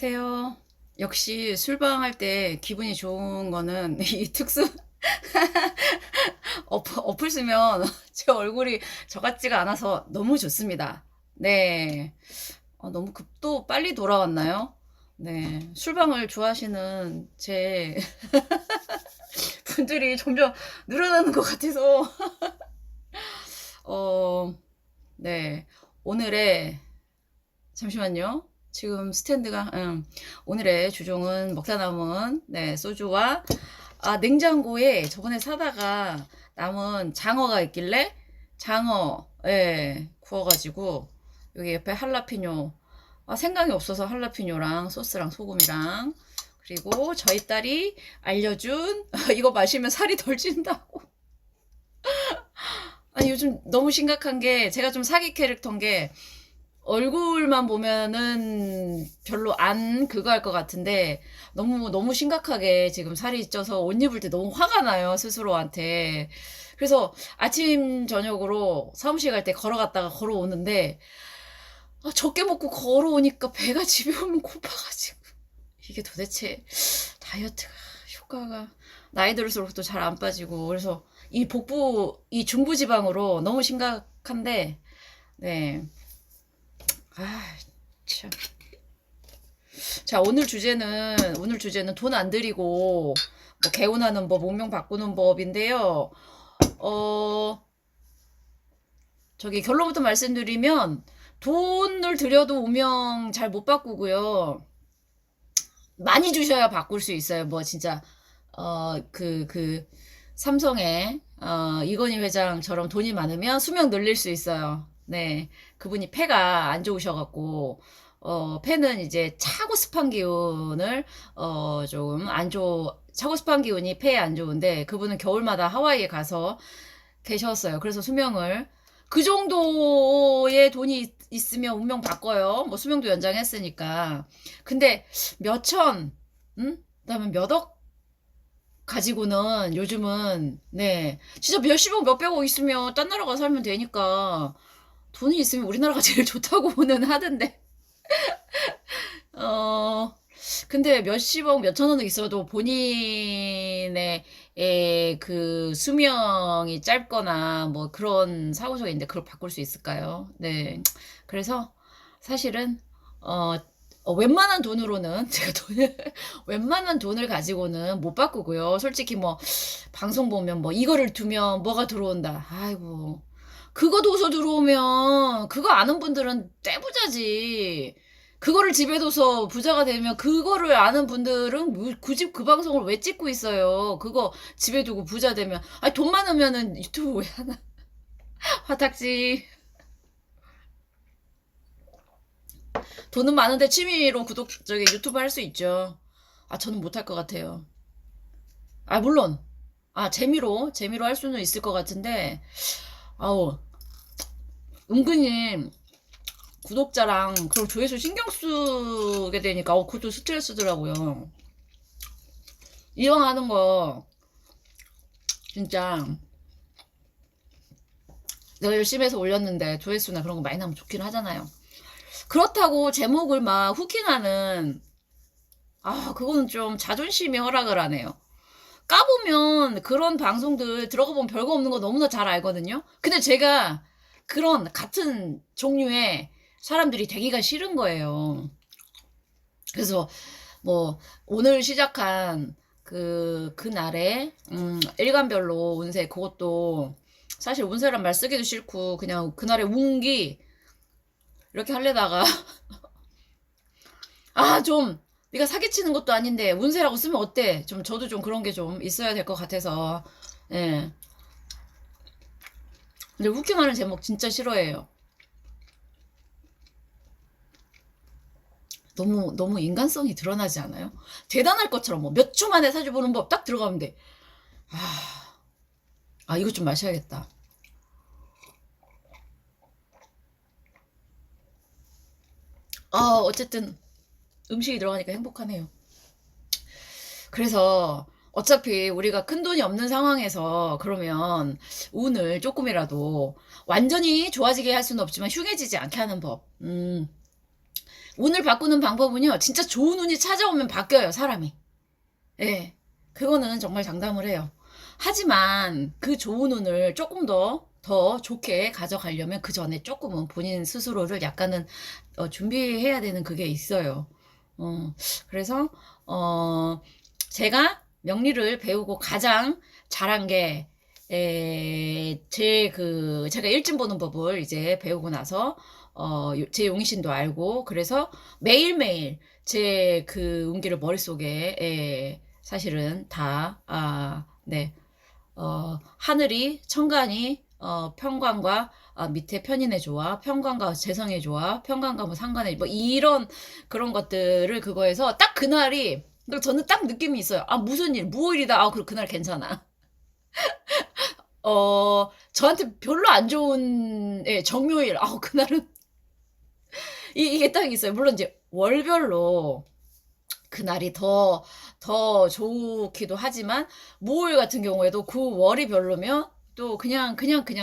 안녕하세요. 역시 술방할 때 기분이 좋은 거는 이 특수 어플 쓰면 제 얼굴이 저 같지가 않아서 너무 좋습니다. 네. 너무 급도 빨리 돌아왔나요? 네. 술방을 좋아하시는 제 분들이 점점 늘어나는 것 같아서 어, 네. 오늘의 잠시만요. 지금 스탠드가 오늘의 주종은 먹다 남은 소주와 냉장고에 저번에 사다가 남은 장어가 있길래 장어 구워가지고 여기 옆에 할라피뇨 생강이 없어서 할라피뇨랑 소스랑 소금이랑 그리고 저희 딸이 알려준 이거 마시면 살이 덜 찐다고. 아니 요즘 너무 심각한 게 제가 좀 사기 캐릭터인 게 얼굴만 보면은 별로 안 그거 할 것 같은데 너무 심각하게 지금 살이 쪄서 옷 입을 때 너무 화가 나요, 스스로한테. 그래서 아침 저녁으로 사무실 갈 때 걸어갔다가 걸어오는데 적게 먹고 걸어오니까 배가 집에 오면 고파가지고 이게 도대체 다이어트가 효과가 나이 들수록 또 잘 안 빠지고 그래서 이 복부 이 중부지방으로 너무 심각한데 네. 참. 자, 오늘 주제는 돈 안 들이고 뭐 개운하는 법, 운명 바꾸는 법인데요. 어, 저기 결론부터 말씀드리면 돈을 들여도 운명 잘 못 바꾸고요. 많이 주셔야 바꿀 수 있어요. 뭐 진짜 삼성의 이건희 회장처럼 돈이 많으면 수명 늘릴 수 있어요. 네, 그분이 폐가 안 좋으셔갖고 폐는 이제 차고 습한 기운을 조금 안 차고 습한 기운이 폐에 안 좋은데 그분은 겨울마다 하와이에 가서 계셨어요. 그래서 수명을 그 정도의 돈이 있으면 운명 바꿔요. 뭐 수명도 연장했으니까. 근데 몇 천, 그다음에 몇 억 가지고는 요즘은 네 진짜 몇십억 몇백억 있으면 딴 나라 가서 살면 되니까 돈이 있으면 우리나라가 제일 좋다고는 하던데 어 근데 몇십억 몇천억은 있어도 본인의 그 수명이 짧거나 뭐 그런 사고적이 있는데 그걸 바꿀 수 있을까요? 네 그래서 사실은 웬만한 돈으로는 제가 돈을 웬만한 돈을 가지고는 못 바꾸고요. 솔직히 뭐 방송 보면 뭐 이거를 두면 뭐가 들어온다. 아이고 그거 둬서 들어오면 그거 아는 분들은 떼부자지. 그거를 집에 둬서 부자가 되면 그거를 아는 분들은 굳이 그 방송을 왜 찍고 있어요. 그거 집에 두고 부자 되면 아니 돈 많으면은 유튜브 왜 하나. 화탁지. 돈은 많은데 취미로 저기 유튜브 할 수 있죠. 저는 못할 것 같아요. 물론. 재미로 할 수는 있을 것 같은데, 아우, 은근히 구독자랑 그런 조회수 신경 쓰게 되니까, 그것도 스트레스더라고요. 이왕 하는 거, 진짜, 내가 열심히 해서 올렸는데, 조회수나 그런 거 많이 나면 좋긴 하잖아요. 그렇다고 제목을 막 후킹하는, 그거는 좀 자존심이 허락을 하네요. 까보면 그런 방송들 들어가 보면 별거 없는 거 너무나 잘 알거든요. 근데 제가 그런 같은 종류의 사람들이 되기가 싫은 거예요. 그래서 뭐 오늘 시작한 그날에 일간별로 운세 그것도 사실 운세란 말 쓰기도 싫고 그냥 그날의 운기 이렇게 하려다가 좀 네가 사기치는 것도 아닌데 운세라고 쓰면 어때? 좀 저도 좀 그런 게 좀 있어야 될 것 같아서 예. 근데 후킹하는 제목 진짜 싫어해요. 너무 인간성이 드러나지 않아요? 대단할 것처럼 뭐 몇 주 만에 사주 보는 법 딱 들어가면 돼. 이거 좀 마셔야겠다. 어쨌든 음식이 들어가니까 행복하네요. 그래서 어차피 우리가 큰 돈이 없는 상황에서 그러면 운을 조금이라도 완전히 좋아지게 할 수는 없지만 흉해지지 않게 하는 법. 운을 바꾸는 방법은요, 진짜 좋은 운이 찾아오면 바뀌어요, 사람이. 예. 그거는 정말 장담을 해요. 하지만 그 좋은 운을 조금 더 좋게 가져가려면 그 전에 조금은 본인 스스로를 약간은 준비해야 되는 그게 있어요. 어, 그래서, 제가 명리를 배우고 가장 잘한 게, 제가 일진 보는 법을 이제 배우고 나서, 제 용신도 알고, 그래서 매일매일 제 그 운기를 머릿속에, 사실은 다, 네, 하늘이, 천간이, 편관과 밑에 편인의 조화, 편관과 재성의 조화, 편관과 뭐 상관의 뭐 이런 그런 것들을 그거에서 딱 그날이 저는 딱 느낌이 있어요. 아 무슨 일, 무오일이다. 아 그럼 그날 괜찮아. 저한테 별로 안 좋은 정묘일. 아 그날은 이게 딱 있어요. 물론 이제 월별로 그날이 더 좋기도 하지만, 모월 같은 경우에도 그 월이 별로면 또 그냥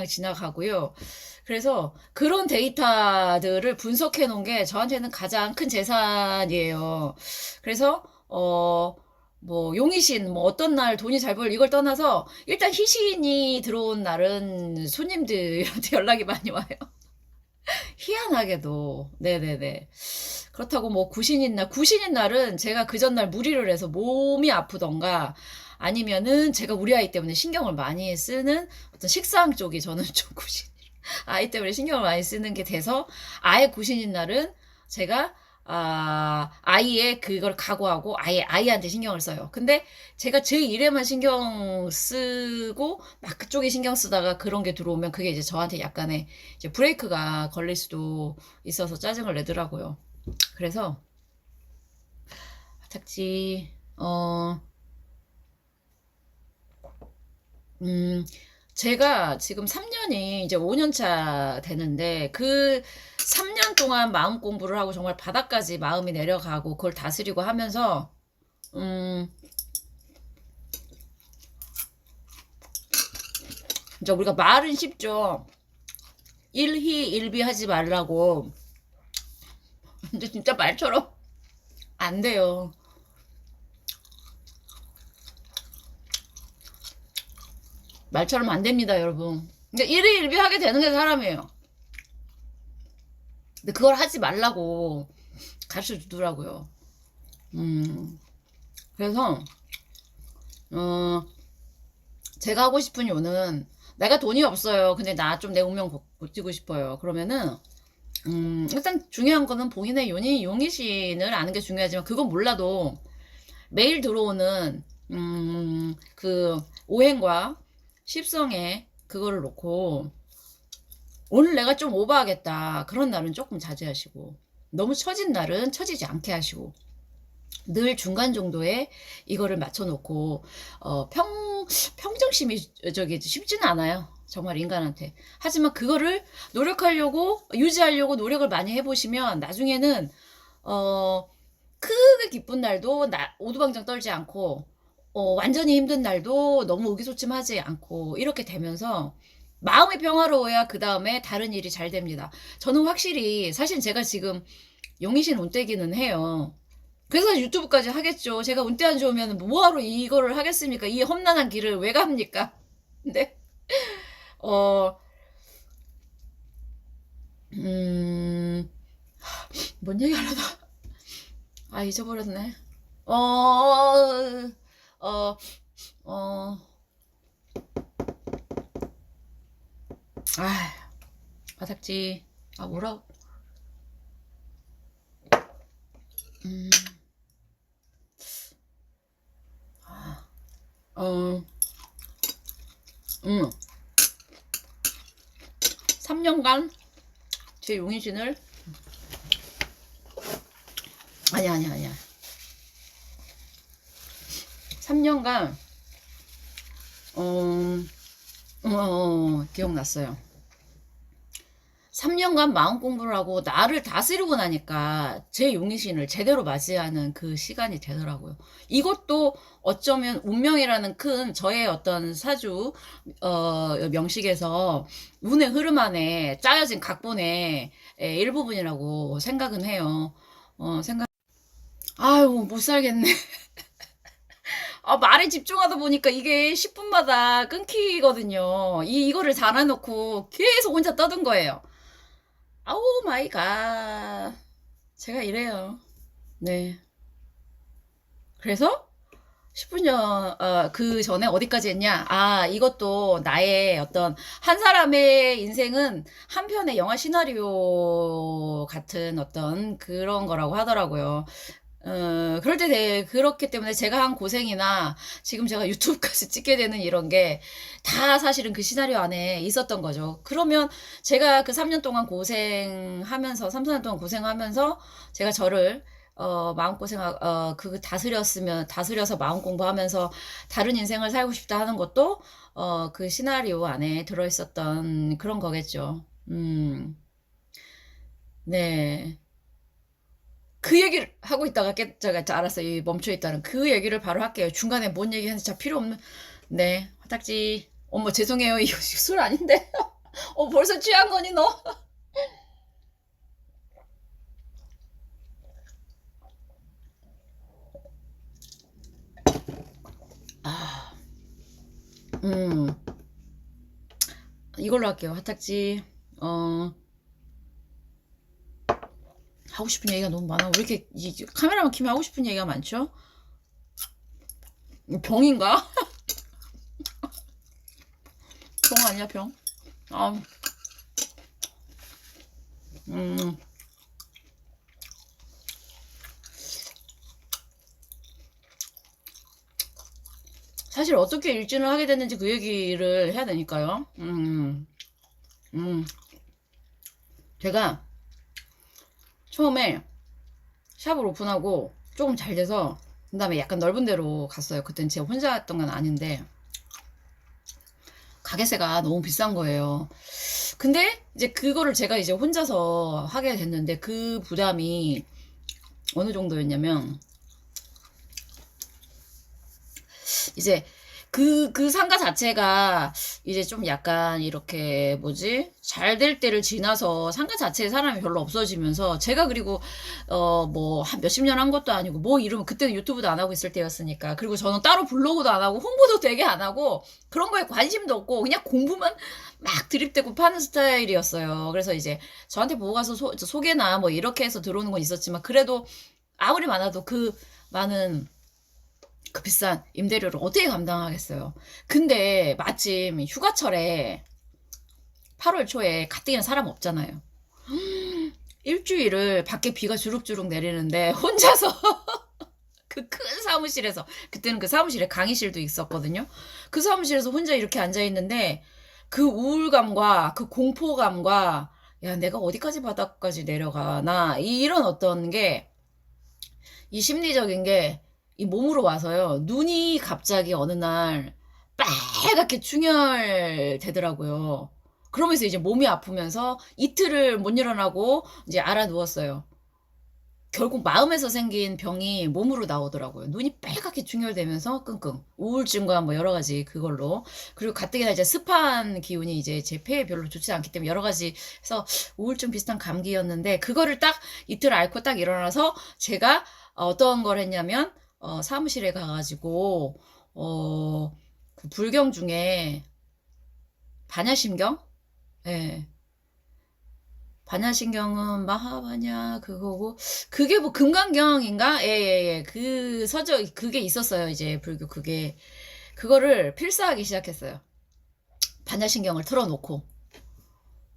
지나가고요. 그래서 그런 데이터들을 분석해 놓은 게 저한테는 가장 큰 재산이에요. 그래서, 뭐, 용의신, 뭐, 어떤 날 돈이 잘 벌, 이걸 떠나서, 일단 희신이 들어온 날은 손님들한테 연락이 많이 와요. 희한하게도. 네네네. 그렇다고 뭐 구신인 날은 제가 그 전날 무리를 해서 몸이 아프던가 아니면은 제가 우리 아이 때문에 신경을 많이 쓰는 어떤 식사항 쪽이 저는 좀 아이 때문에 신경을 많이 쓰는 게 돼서 아예 구신인 날은 제가 아이의 그걸 각오하고 아이한테 신경을 써요. 근데 제가 제 일에만 신경 쓰고 막 그쪽에 신경 쓰다가 그런 게 들어오면 그게 이제 저한테 약간의 이제 브레이크가 걸릴 수도 있어서 짜증을 내더라고요. 그래서 착지 음, 제가 지금 3년이 이제 5년 차 되는데, 그 3년 동안 마음 공부를 하고 정말 바닥까지 마음이 내려가고 그걸 다스리고 하면서, 음, 이제 우리가 말은 쉽죠. 일희일비 하지 말라고. 근데 진짜 말처럼 안 돼요. 말처럼 안 됩니다, 여러분. 근데 일희일비 하게 되는 게 사람이에요. 근데 그걸 하지 말라고 가르쳐 주더라고요. 그래서, 어, 제가 하고 싶은 요는, 내가 돈이 없어요. 근데 나 좀 내 운명 고치고 싶어요. 그러면은, 일단 중요한 거는 본인의 용의신을 아는 게 중요하지만, 그건 몰라도 매일 들어오는, 그, 오행과 십성에 그거를 놓고, 오늘 내가 좀 오버하겠다. 그런 날은 조금 자제하시고, 너무 처진 날은 처지지 않게 하시고, 늘 중간 정도에 이거를 맞춰놓고, 평정심이 저기 쉽지는 않아요. 정말 인간한테. 하지만 그거를 노력하려고, 유지하려고 노력을 많이 해보시면 나중에는, 어, 크게 기쁜 날도 오두방정 떨지 않고, 완전히 힘든 날도 너무 의기소침하지 않고, 이렇게 되면서 마음이 평화로워야 그 다음에 다른 일이 잘 됩니다. 저는 확실히, 사실 제가 지금 용의신 운떼기는 해요. 그래서 유튜브까지 하겠죠. 제가 운대 안 좋으면 뭐하러 이거를 하겠습니까? 이 험난한 길을 왜 갑니까? 근데, 어, 음, 뭔 얘기 하려다. 잊어버렸네. 어, 어, 어, 바닥지. 뭐라, 음, 어, 3년간 제 용의신을, 아니야. 3년간, 기억났어요. 3년간 마음 공부를 하고 나를 다스리고 나니까 제 용의신을 제대로 맞이하는 그 시간이 되더라고요. 이것도 어쩌면 운명이라는 큰 저의 어떤 사주, 명식에서 운의 흐름 안에 짜여진 각본의 일부분이라고 생각은 해요. 생각, 아유, 못 살겠네. 말에 집중하다 보니까 이게 10분마다 끊기거든요. 이거를 달아놓고 계속 혼자 떠든 거예요. 아우 마이 갓. 제가 이래요. 네. 그래서 10분 그 전에 어디까지 했냐? 이것도 나의 어떤 한 사람의 인생은 한 편의 영화 시나리오 같은 어떤 그런 거라고 하더라고요. 그렇기 때문에 제가 한 고생이나 지금 제가 유튜브까지 찍게 되는 이런 게 다 사실은 그 시나리오 안에 있었던 거죠. 그러면 제가 그 3년 동안 고생하면서, 3, 4년 동안 고생하면서 제가 저를 다스려서 마음 공부하면서 다른 인생을 살고 싶다 하는 것도, 그 시나리오 안에 들어있었던 그런 거겠죠. 네. 그 얘기를 하고 있다가 제가 알았어요. 이 멈춰 있다는 그 얘기를 바로 할게요. 중간에 뭔 얘기하는지 잘 필요 없는. 네, 화딱지. 어머, 죄송해요. 이거 술 아닌데. 벌써 취한 거니, 너? 아, 음, 이걸로 할게요. 화딱지. 어, 하고 싶은 얘기가 너무 많아. 왜 이렇게, 카메라만 키면 하고 싶은 얘기가 많죠? 병인가? 병 아니야, 병? 아, 음, 사실 어떻게 일진을 하게 됐는지 그 얘기를 해야 되니까요. 음. 제가 처음에 샵을 오픈하고 조금 잘 돼서 그 다음에 약간 넓은 데로 갔어요. 그땐 제가 혼자 했던 건 아닌데 가게세가 너무 비싼 거예요. 근데 이제 그거를 제가 이제 혼자서 하게 됐는데 그 부담이 어느 정도였냐면 이제 그 상가 자체가 이제 좀 약간 이렇게 뭐지? 잘 될 때를 지나서 상가 자체에 사람이 별로 없어지면서 제가 그리고 뭐 한 몇십 년 한 것도 아니고 뭐 이러면 그때는 유튜브도 안 하고 있을 때였으니까 그리고 저는 따로 블로그도 안 하고 홍보도 되게 안 하고 그런 거에 관심도 없고 그냥 공부만 막 드립대고 파는 스타일이었어요. 그래서 이제 저한테 보고 가서 소개나 뭐 이렇게 해서 들어오는 건 있었지만 그래도 아무리 많아도 그 많은 그 비싼 임대료를 어떻게 감당하겠어요. 근데 마침 휴가철에 8월 초에 가뜩이나 사람 없잖아요. 일주일을 밖에 비가 주룩주룩 내리는데 혼자서 그 큰 사무실에서 그때는 그 사무실에 강의실도 있었거든요. 그 사무실에서 혼자 이렇게 앉아 있는데 그 우울감과 그 공포감과 야 내가 어디까지 바닥까지 내려가나 이런 어떤 게 이 심리적인 게 이 몸으로 와서요. 눈이 갑자기 어느 날 빨갛게 충혈되더라고요. 그러면서 이제 몸이 아프면서 이틀을 못 일어나고 이제 알아 누웠어요. 결국 마음에서 생긴 병이 몸으로 나오더라고요. 눈이 빨갛게 충혈되면서 끙끙 우울증과 뭐 여러 가지 그걸로 그리고 가뜩이나 이제 습한 기운이 이제 제 폐에 별로 좋지 않기 때문에 여러 가지 해서 우울증 비슷한 감기였는데 그거를 딱 이틀 앓고 딱 일어나서 제가 어떤 걸 했냐면 사무실에 가가지고 그 불경 중에 반야심경 예. 반야신경은 마하바냐 그거고 그게 뭐 금강경인가 예예예 그 서적 그게 있었어요 이제 불교 그게 그거를 필사하기 시작했어요 반야신경을 틀어놓고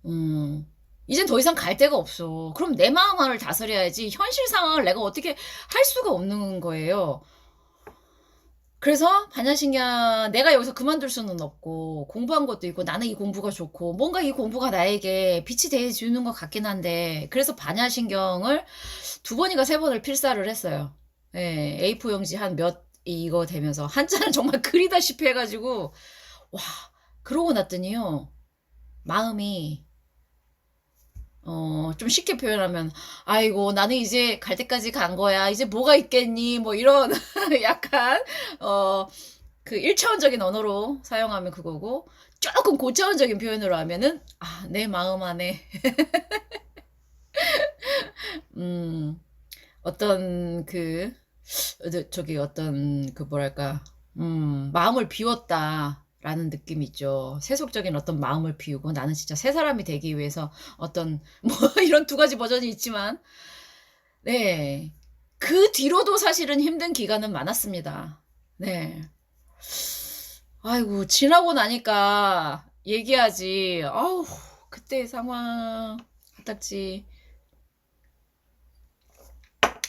음 이젠 더 이상 갈 데가 없어 그럼 내 마음을 다스려야지 현실 상황을 내가 어떻게 할 수가 없는 거예요 그래서 반야신경 내가 여기서 그만둘 수는 없고 공부한 것도 있고 나는 이 공부가 좋고 뭔가 이 공부가 나에게 빛이 되어주는 것 같긴 한데 그래서 반야신경을 두 번인가 세 번을 필사를 했어요. 예, A4 용지 한 몇 이거 되면서 한자는 정말 그리다시피 해가지고 와 그러고 났더니요 마음이 좀 쉽게 표현하면, 아이고, 나는 이제 갈 때까지 간 거야. 이제 뭐가 있겠니? 뭐 이런, 약간, 어, 그 1차원적인 언어로 사용하면 그거고, 조금 고차원적인 표현으로 하면은, 내 마음 안에, 음, 어떤 저기 어떤 뭐랄까, 마음을 비웠다라는 느낌이 있죠. 세속적인 어떤 마음을 비우고 나는 진짜 새 사람이 되기 위해서 어떤 뭐 이런 두 가지 버전이 있지만, 네. 그 뒤로도 사실은 힘든 기간은 많았습니다. 네. 아이고, 지나고 나니까 얘기하지. 아우, 그때 상황, 화딱지.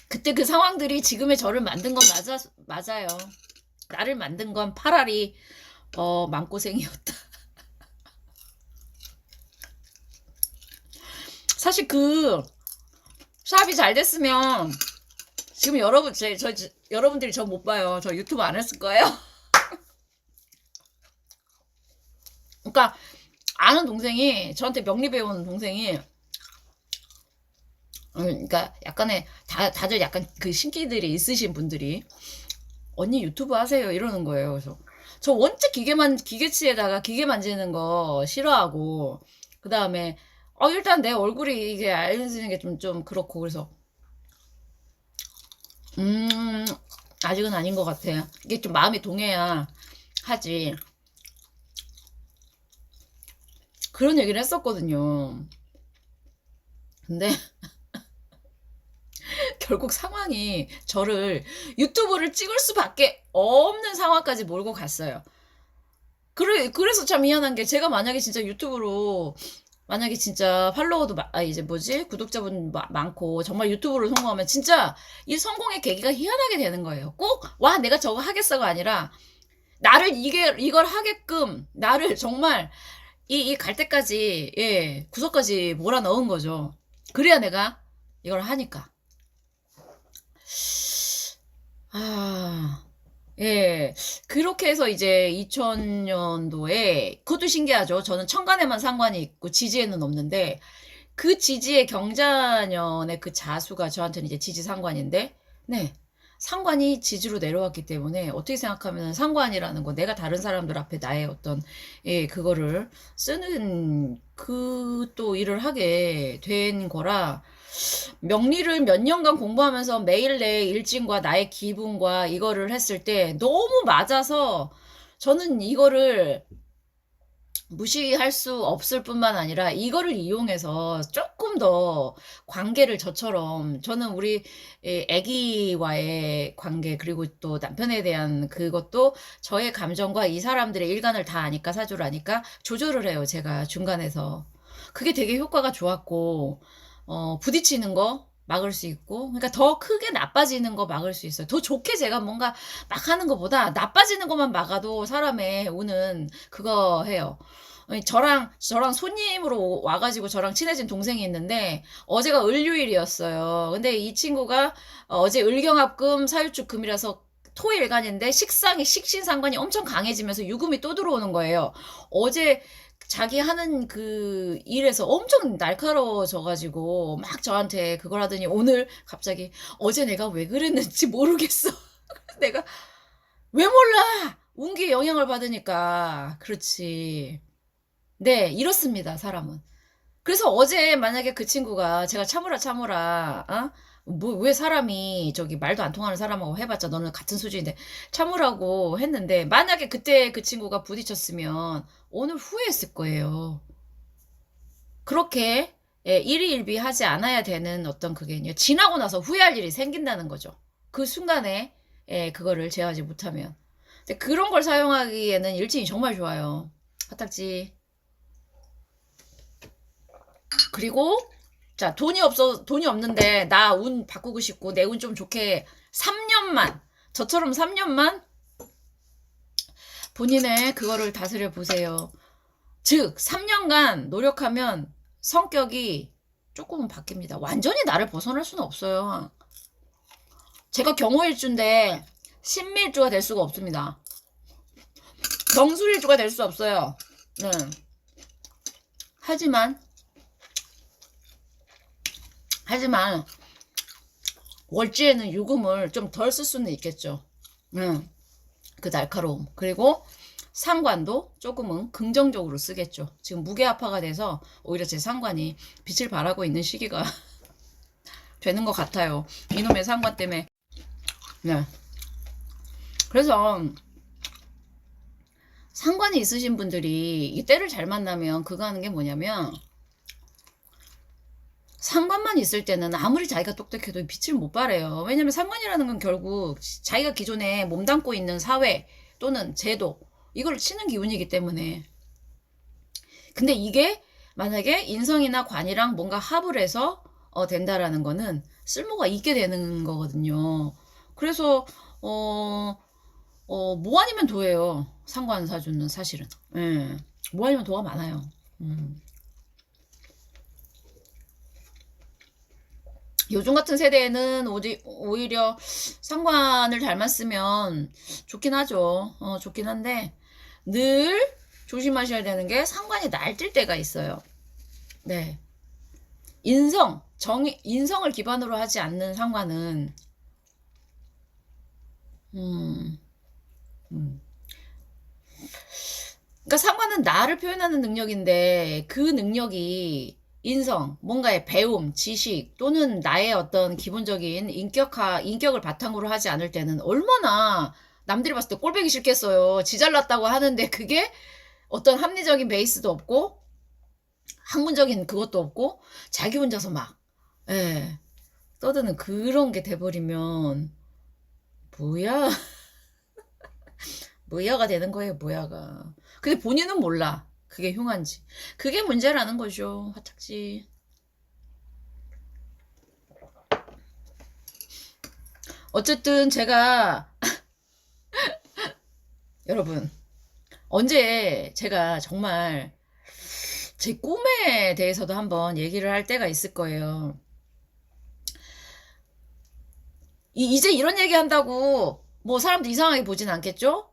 그때 그 상황들이 지금의 저를 만든 건 맞아요. 나를 만든 건 파라리, 마음고생이었다. 사실 샵이 잘 됐으면, 지금 여러분들이 저 못 봐요. 저 유튜브 안 했을 거예요. 그러니까, 아는 동생이, 저한테 명리 배우는 동생이, 그러니까 약간의, 다들 약간 그 신기들이 있으신 분들이, 언니 유튜브 하세요 이러는 거예요. 그래서 저 원체 기계치에다가 기계 만지는 거 싫어하고, 그 다음에 일단 내 얼굴이 이게 알려지는 게 좀 그렇고, 그래서 음 아직은 아닌 것 같아요. 이게 좀 마음이 동해야 하지. 그런 얘기를 했었거든요. 근데 결국 상황이 저를 유튜브를 찍을 수밖에 없는 상황까지 몰고 갔어요. 그래서 참 미안한 게, 제가 만약에 진짜 유튜브로, 만약에 진짜 팔로워도 이제 뭐지, 구독자분 많고 정말 유튜브로 성공하면 진짜 이 성공의 계기가 희한하게 되는 거예요. 꼭 와 내가 저거 하겠어가 아니라, 나를 이걸 하게끔 나를 정말 이 갈 때까지, 예, 구석까지 몰아넣은 거죠. 그래야 내가 이걸 하니까. 아, 예. 그렇게 해서 이제 2000년도에, 그것도 신기하죠. 저는 천간에만 상관이 있고 지지에는 없는데, 그 지지의 경자년의 그 자수가 저한테는 이제 지지 상관인데, 네. 상관이 지지로 내려왔기 때문에, 어떻게 생각하면 상관이라는 거, 내가 다른 사람들 앞에 나의 어떤, 예, 그거를 쓰는 그 또 일을 하게 된 거라, 명리를 몇 년간 공부하면서 매일 내 일진과 나의 기분과 이거를 했을 때 너무 맞아서, 저는 이거를 무시할 수 없을 뿐만 아니라 이거를 이용해서 조금 더 관계를, 저처럼 저는 우리 애기와의 관계, 그리고 또 남편에 대한 그것도, 저의 감정과 이 사람들의 일간을 다 아니까, 사주를 아니까 조절을 해요, 제가 중간에서. 그게 되게 효과가 좋았고, 부딪히는 거 막을 수 있고, 그러니까 더 크게 나빠지는 거 막을 수 있어요. 더 좋게 제가 뭔가 막 하는 것보다 나빠지는 것만 막아도 사람의 운은 그거 해요. 저랑 손님으로 와가지고 저랑 친해진 동생이 있는데, 어제가 을요일이었어요. 근데 이 친구가 어제 을경합금 사유축금이라서 토일간인데, 식신상관이 엄청 강해지면서 유금이 또 들어오는 거예요. 어제 자기 하는 그 일에서 엄청 날카로워져가지고 막 저한테 그걸 하더니, 오늘 갑자기 어제 내가 왜 그랬는지 모르겠어. 내가 왜 몰라? 운기에 영향을 받으니까. 그렇지. 네, 이렇습니다, 사람은. 그래서 어제 만약에 그 친구가, 제가 참으라, 뭐, 왜 사람이 저기 말도 안 통하는 사람하고 해봤자 너는 같은 수준인데 참으라고 했는데, 만약에 그때 그 친구가 부딪혔으면 오늘 후회했을 거예요. 그렇게, 예, 일희일비하지 않아야 되는 어떤 그게 지나고 나서 후회할 일이 생긴다는 거죠. 그 순간에, 예, 그거를 제어하지 못하면. 근데 그런 걸 사용하기에는 일진이 정말 좋아요. 화딱지. 그리고 자, 돈이 없는데 나 운 바꾸고 싶고 내 운 좀 좋게 3년만, 저처럼 3년만 본인의 그거를 다스려 보세요. 즉 3년간 노력하면 성격이 조금은 바뀝니다. 완전히 나를 벗어날 수는 없어요. 제가 경호일주인데 신밀주가 될 수가 없습니다. 경술일주가 될 수 없어요. 네. 하지만 월지에는 유금을 좀 덜 쓸 수는 있겠죠. 그 날카로움. 그리고 상관도 조금은 긍정적으로 쓰겠죠. 지금 무게아파가 돼서 오히려 제 상관이 빛을 발하고 있는 시기가 되는 것 같아요. 이놈의 상관 때문에. 네. 그래서 상관이 있으신 분들이 이 때를 잘 만나면 그거 하는 게 뭐냐면, 상관만 있을 때는 아무리 자기가 똑똑해도 빛을 못 발해요. 왜냐면 상관이라는 건 결국 자기가 기존에 몸담고 있는 사회 또는 제도, 이걸 치는 기운이기 때문에. 근데 이게 만약에 인성이나 관이랑 뭔가 합을 해서 된다라는 거는 쓸모가 있게 되는 거거든요. 그래서 뭐 아니면 도예요. 상관사주는 사실은. 예. 뭐 아니면 도가 많아요. 요즘 같은 세대에는 오히려 상관을 잘만 쓰면 좋긴 하죠. 좋긴 한데 늘 조심하셔야 되는 게 상관이 날뛸 때가 있어요. 네. 인성을 기반으로 하지 않는 상관은 음, 음. 그러니까 상관은 나를 표현하는 능력인데 그 능력이 뭔가의 배움, 지식 또는 나의 어떤 기본적인 인격을 바탕으로 하지 않을 때는 얼마나 남들이 봤을 때 꼴보기 싫겠어요. 지 잘났다고 하는데 그게 어떤 합리적인 베이스도 없고 학문적인 그것도 없고 자기 혼자서 막 예, 떠드는 그런 게 돼버리면 뭐야? 뭐야가 되는 거예요, 뭐야가. 근데 본인은 몰라. 그게 흉한지. 그게 문제라는 거죠, 화탁지. 어쨌든 제가 여러분 언제 제가 정말 제 꿈에 대해서도 한번 얘기를 할 때가 있을 거예요. 이제 이런 얘기 한다고 뭐 사람들 이상하게 보진 않겠죠?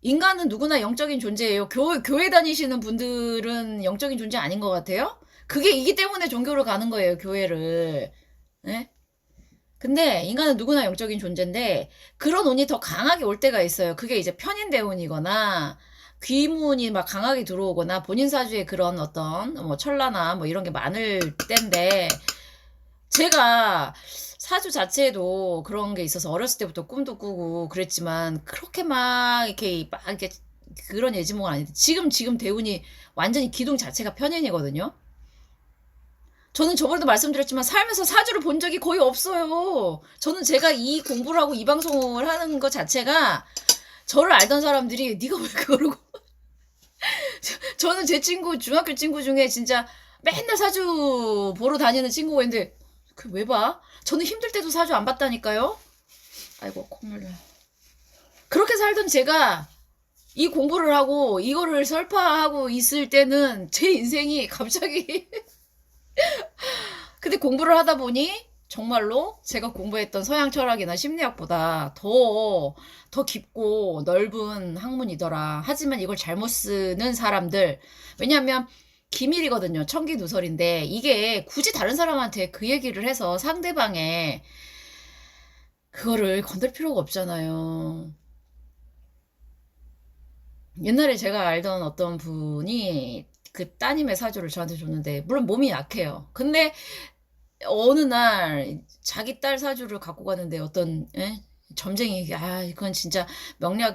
인간은 누구나 영적인 존재예요. 교회 다니시는 분들은 영적인 존재 아닌 것 같아요? 그게 이기 때문에 종교를 가는 거예요, 교회를. 네? 근데 인간은 누구나 영적인 존재인데 그런 운이 더 강하게 올 때가 있어요. 그게 이제 편인대운이거나 귀문이 막 강하게 들어오거나 본인 사주에 그런 어떤 뭐 철라나 뭐 이런 게 많을 때인데 제가 사주 자체에도 그런 게 있어서 어렸을 때부터 꿈도 꾸고 그랬지만 그렇게 막 이렇게 그런 예지몽은 아닌데 지금 대운이 완전히 기둥 자체가 편인이거든요. 저는 저번에도 말씀드렸지만 살면서 사주를 본 적이 거의 없어요. 저는 제가 이 공부를 하고 이 방송을 하는 것 자체가 저를 알던 사람들이 네가 왜 그러고 저는 제 친구 중학교 친구 중에 진짜 맨날 사주 보러 다니는 친구가 있는데 그 왜 봐? 저는 힘들 때도 사주 안 봤다니까요. 아이고 콧물 나. 그렇게 살던 제가 이 공부를 하고 이거를 설파하고 있을 때는 제 인생이 갑자기 근데 공부를 하다 보니 정말로 제가 공부했던 서양 철학이나 심리학보다 더 깊고 넓은 학문이더라. 하지만 이걸 잘못 쓰는 사람들. 왜냐하면 기밀이거든요. 청기누설인데 이게 굳이 다른 사람한테 그 얘기를 해서 상대방의 그거를 건들 필요가 없잖아요. 옛날에 제가 알던 어떤 분이 그 따님의 사주를 저한테 줬는데 물론 몸이 약해요. 근데 어느 날 자기 딸 사주를 갖고 가는데 어떤 점쟁이 이건 진짜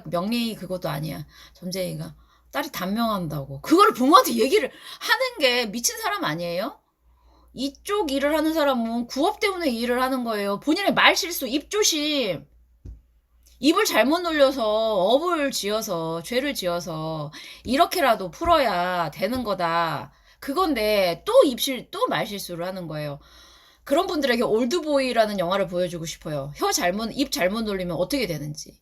명리 그것도 아니야. 점쟁이가 딸이 단명한다고 그거를 부모한테 얘기를 하는 게 미친 사람 아니에요? 이쪽 일을 하는 사람은 구업 때문에 일을 하는 거예요. 본인의 말 실수, 입조심. 입을 잘못 놀려서 업을 지어서 죄를 지어서 이렇게라도 풀어야 되는 거다. 그건데 또 말실수를 하는 거예요. 그런 분들에게 올드보이라는 영화를 보여주고 싶어요. 입 잘못 놀리면 어떻게 되는지.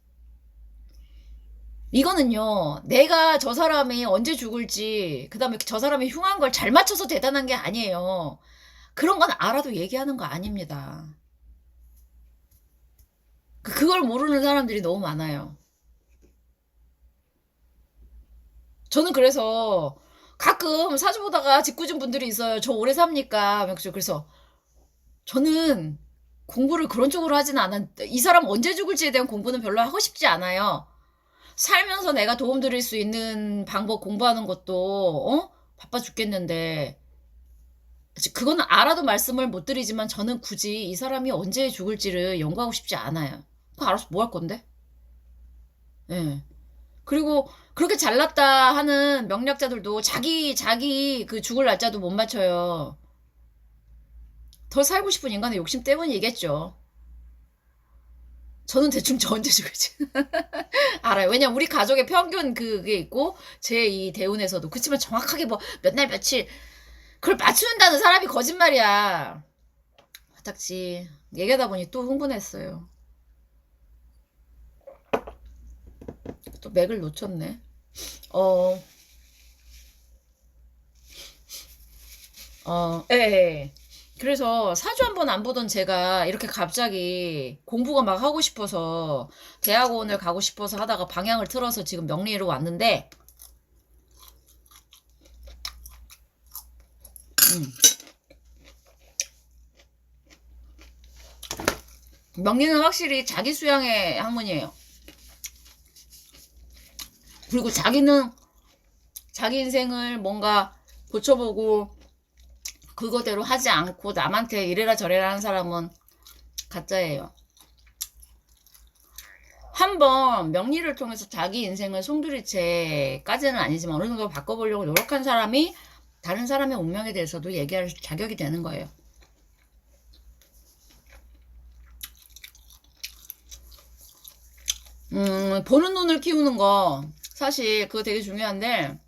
이거는요, 내가 저 사람이 언제 죽을지, 그 다음에 저 사람이 흉한 걸 잘 맞춰서 대단한 게 아니에요. 그런 건 알아도 얘기하는 거 아닙니다. 그걸 모르는 사람들이 너무 많아요. 저는 그래서 가끔 사주 보다가 짓궂은 분들이 있어요. 저 오래 삽니까? 그래서 저는 공부를 그런 쪽으로 하진 않은, 이 사람 언제 죽을지에 대한 공부는 별로 하고 싶지 않아요. 살면서 내가 도움 드릴 수 있는 방법 공부하는 것도, 바빠 죽겠는데, 그거는 알아도 말씀을 못 드리지만 저는 굳이 이 사람이 언제 죽을지를 연구하고 싶지 않아요. 그거 알아서 뭐 할 건데? 예. 그리고 그렇게 잘났다 하는 명략자들도 자기 그 죽을 날짜도 못 맞춰요. 더 살고 싶은 인간의 욕심 때문이겠죠. 저는 대충 저 언제 죽을지 알아요. 왜냐면 우리 가족의 평균 그게 있고 제 이 대운에서도 그렇지만 정확하게 뭐 몇 날 며칠 그걸 맞춘다는 사람이 거짓말이야. 화딱지 얘기하다 보니 또 흥분했어요. 또 맥을 놓쳤네. 어, 예, 예. 그래서 사주 한 번 안 보던 제가 이렇게 갑자기 공부가 막 하고 싶어서 대학원을 가고 싶어서 하다가 방향을 틀어서 지금 명리로 왔는데, 음, 명리는 확실히 자기 수양의 학문이에요. 그리고 자기는 자기 인생을 뭔가 고쳐보고 그거대로 하지 않고 남한테 이래라 저래라 하는 사람은 가짜예요. 한번 명리를 통해서 자기 인생을 송두리째까지는 아니지만 어느 정도 바꿔보려고 노력한 사람이 다른 사람의 운명에 대해서도 얘기할 자격이 되는 거예요. 보는 눈을 키우는 거 사실 그거 되게 중요한데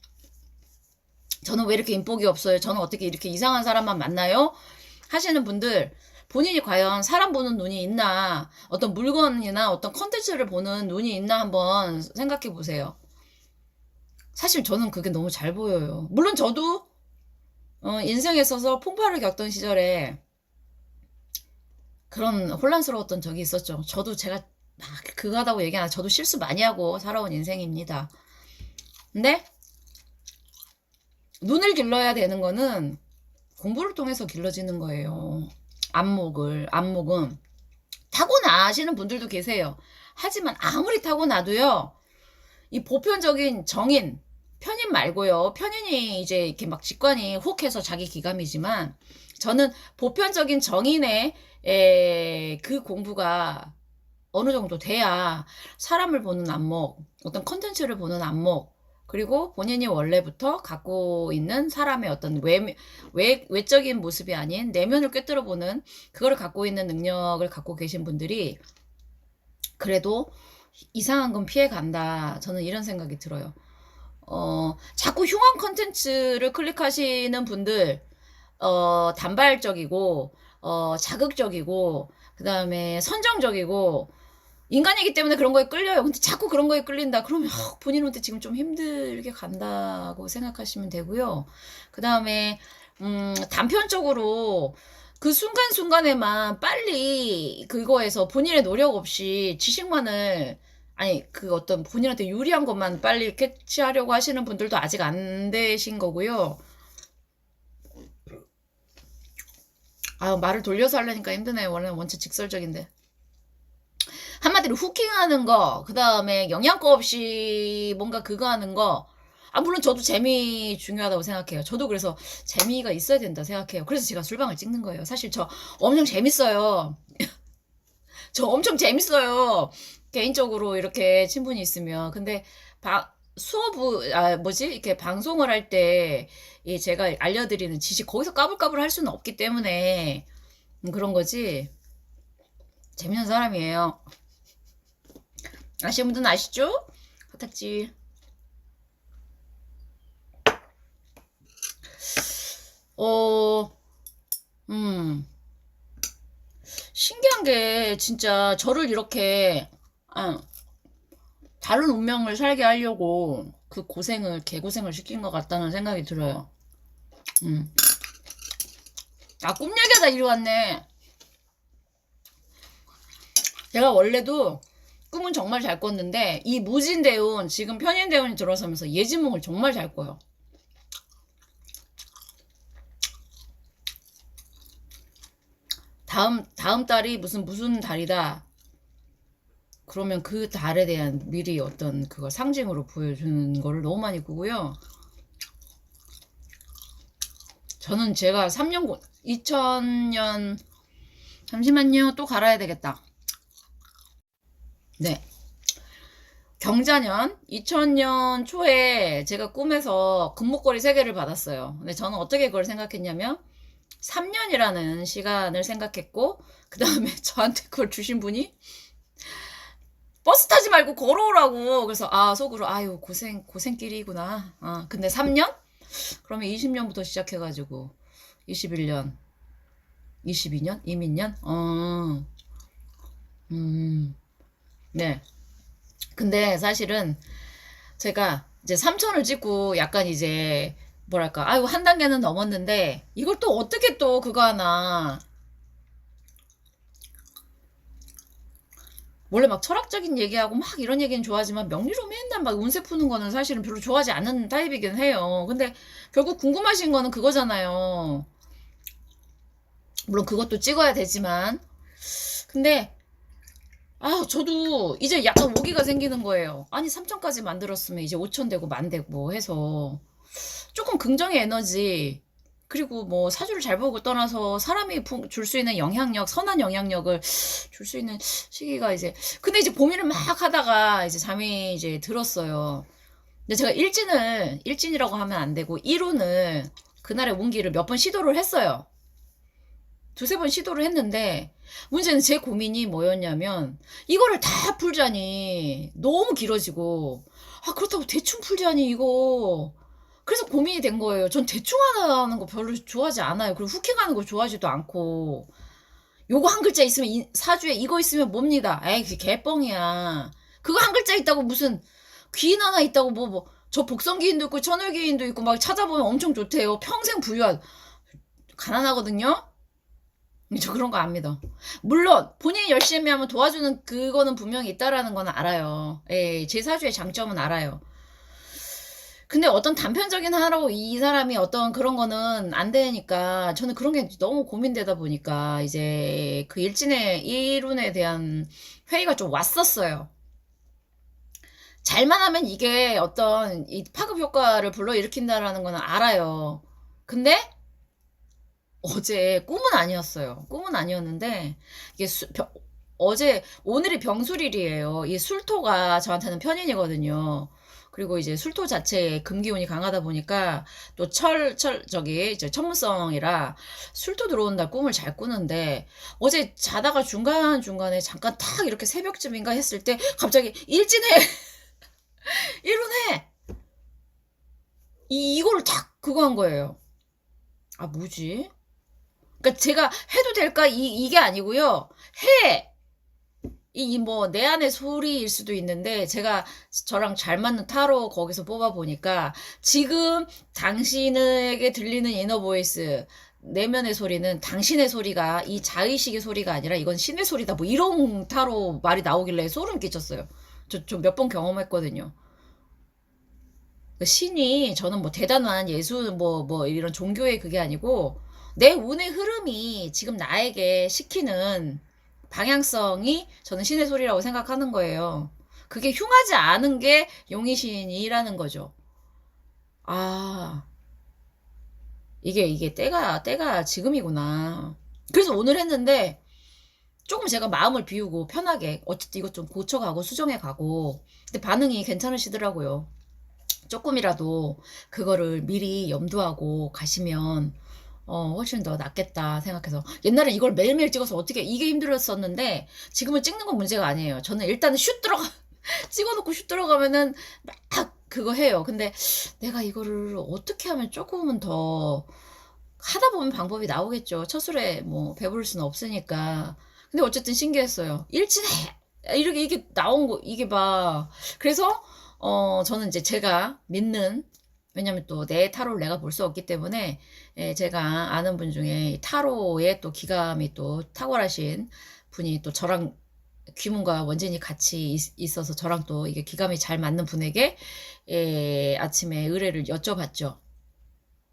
저는 왜 이렇게 인복이 없어요? 저는 어떻게 이렇게 이상한 사람만 만나요? 하시는 분들 본인이 과연 사람 보는 눈이 있나 어떤 물건이나 어떤 컨텐츠를 보는 눈이 있나 한번 생각해 보세요. 사실 저는 그게 너무 잘 보여요. 물론 저도 인생에 있어서 풍파를 겪던 시절에 그런 혼란스러웠던 적이 있었죠. 저도 제가 막 그거 하다고 얘기 안 하죠. 저도 실수 많이 하고 살아온 인생입니다. 근데 눈을 길러야 되는 거는 공부를 통해서 길러지는 거예요. 안목은 타고나시는 분들도 계세요. 하지만 아무리 타고나도요, 이 보편적인 정인, 편인 말고요. 편인이 이제 이렇게 막 직관이 혹 해서 자기 기감이지만, 저는 보편적인 정인의 그 공부가 어느 정도 돼야 사람을 보는 안목, 어떤 컨텐츠를 보는 안목, 그리고 본인이 원래부터 갖고 있는 사람의 어떤 외적인 모습이 아닌 내면을 꿰뚫어 보는 그거를 갖고 있는 능력을 갖고 계신 분들이 그래도 이상한 건 피해 간다. 저는 이런 생각이 들어요. 자꾸 흉한 컨텐츠를 클릭하시는 분들, 단발적이고, 자극적이고, 그 다음에 선정적이고, 인간이기 때문에 그런 거에 끌려요. 근데 자꾸 그런 거에 끌린다. 그러면 본인한테 지금 좀 힘들게 간다고 생각하시면 되고요. 그 다음에 단편적으로 그 순간순간에만 빨리 그거에서 본인의 노력 없이 지식만을 아니 그 어떤 본인한테 유리한 것만 빨리 캐치하려고 하시는 분들도 아직 안 되신 거고요. 아 말을 돌려서 하려니까 힘드네. 원래 원체 직설적인데. 한마디로 후킹하는 거, 그 다음에 영양가 없이 뭔가 그거 하는 거. 아, 물론 저도 재미 중요하다고 생각해요. 저도 그래서 재미가 있어야 된다 생각해요. 그래서 제가 술방을 찍는 거예요. 사실 저 엄청 재밌어요. 저 엄청 재밌어요. 개인적으로 이렇게 친분이 있으면. 근데 뭐지? 이렇게 방송을 할 때, 제가 알려드리는 지식, 거기서 까불까불 할 수는 없기 때문에, 그런 거지. 재밌는 사람이에요. 아시는 분들은 아시죠? 코딱지. 어, 음, 신기한 게 진짜 저를 이렇게 아, 다른 운명을 살게 하려고 그 고생을 개고생을 시킨 것 같다는 생각이 들어요. 음. 아, 꿈 얘기하다 이리 왔네. 제가 원래도 꿈은 정말 잘 꿨는데 이 무진대운 지금 편인대운이 들어서면서 예지몽을 정말 잘 꿔요. 다음 달이 무슨 달이다. 그러면 그 달에 대한 미리 어떤 그걸 상징으로 보여주는 거를 너무 많이 꾸고요. 저는 제가 2000년, 잠시만요. 또 갈아야 되겠다. 네. 경자년 2000년 초에 제가 꿈에서 금목걸이 3개를 받았어요. 근데 저는 어떻게 그걸 생각했냐면 3년이라는 시간을 생각했고 그 다음에 저한테 그걸 주신 분이 버스 타지 말고 걸어오라고. 그래서 속으로 아유 고생길이구나. 근데 3년? 그러면 20년부터 시작해가지고 21년 22년? 이민년? 네. 근데 사실은 제가 이제 3천을 찍고 약간 이제 뭐랄까 아유 한 단계는 넘었는데 이걸 또 어떻게 또 그거 하나. 원래 막 철학적인 얘기하고 막 이런 얘기는 좋아하지만 명리로 맨날 막 운세 푸는 거는 사실은 별로 좋아하지 않는 타입이긴 해요. 근데 결국 궁금하신 거는 그거잖아요. 물론 그것도 찍어야 되지만. 근데 저도 이제 약간 오기가 생기는 거예요. 아니 3천까지 만들었으면 이제 5천 되고 만 되고 해서 조금 긍정의 에너지, 그리고 뭐 사주를 잘 보고 떠나서 사람이 줄 수 있는 영향력, 선한 영향력을 줄 수 있는 시기가 이제. 근데 이제 고민을 막 하다가 이제 잠이 이제 들었어요. 근데 제가 일진이라고 하면 안 되고 일운을 그날의 운기를 몇 번 시도를 했어요. 두세 번 시도를 했는데 문제는 제 고민이 뭐였냐면 이거를 다 풀자니 너무 길어지고 그렇다고 대충 풀자니 이거. 그래서 고민이 된 거예요. 전 대충 하는 거 별로 좋아하지 않아요. 그리고 후킹하는 거 좋아하지도 않고 요거 한 글자 있으면 사주에 이거 있으면 뭡니다. 에이 그게 개뻥이야. 그거 한 글자 있다고 무슨 귀인 하나 있다고 저 복성기인도 있고 천을기인도 있고 막 찾아보면 엄청 좋대요. 평생 부유한. 가난하거든요. 저 그런 거 안 믿어. 물론 본인이 열심히 하면 도와주는 그거는 분명히 있다라는 건 알아요. 예, 제 사주의 장점은 알아요. 근데 어떤 단편적인 하라고 이 사람이 어떤 그런 거는 안 되니까 저는 그런 게 너무 고민되다 보니까 이제 그 일진의 일운에 대한 회의가 좀 왔었어요. 잘만 하면 이게 어떤 이 파급 효과를 불러일으킨다라는 거는 알아요. 근데 어제 꿈은 아니었어요. 꿈은 아니었는데 이게 오늘이 병술일이에요. 이 술토가 저한테는 편인이거든요. 그리고 이제 술토 자체에 금기운이 강하다 보니까 또 저기 이제 천문성이라 술토 들어온다 꿈을 잘 꾸는데 어제 자다가 중간중간에 잠깐 탁 이렇게 새벽쯤인가 했을 때 갑자기 일진해 일어내 이거를 탁 그거 한 거예요. 뭐지? 그러니까 제가 해도 될까 이게 아니고요. 해. 뭐 내 안의 소리일 수도 있는데 제가 저랑 잘 맞는 타로 거기서 뽑아 보니까 지금 당신에게 들리는 이너 보이스 내면의 소리는 당신의 소리가 이 자의식의 소리가 아니라 이건 신의 소리다. 뭐 이런 타로 말이 나오길래 소름 끼쳤어요. 저 몇 번 경험했거든요. 그 신이 저는 뭐 대단한 예수 뭐 이런 종교의 그게 아니고 내 운의 흐름이 지금 나에게 시키는 방향성이 저는 신의 소리라고 생각하는 거예요. 그게 흉하지 않은 게 용의신이라는 거죠. 아, 이게 때가 지금이구나. 그래서 오늘 했는데 조금 제가 마음을 비우고 편하게 어쨌든 이것 좀 고쳐가고 수정해가고 근데 반응이 괜찮으시더라고요. 조금이라도 그거를 미리 염두하고 가시면 훨씬 더 낫겠다 생각해서 옛날에 이걸 매일매일 찍어서 어떻게 이게 힘들었었는데 지금은 찍는 건 문제가 아니에요. 저는 일단은 슛 들어가 찍어놓고 슛 들어가면은 막 그거 해요. 근데 내가 이거를 어떻게 하면 조금은 더 하다 보면 방법이 나오겠죠. 첫 술에 뭐 배부를 수는 없으니까. 근데 어쨌든 신기했어요. 일진해 이렇게 이게 나온 거 이게 봐. 그래서 저는 이제 제가 믿는, 왜냐면 또 내 타로를 내가 볼 수 없기 때문에 제가 아는 분 중에 타로에 또 기감이 또 탁월하신 분이 또 저랑 귀문과 원진이 같이 있어서 저랑 또 이게 기감이 잘 맞는 분에게 아침에 의뢰를 여쭤봤죠.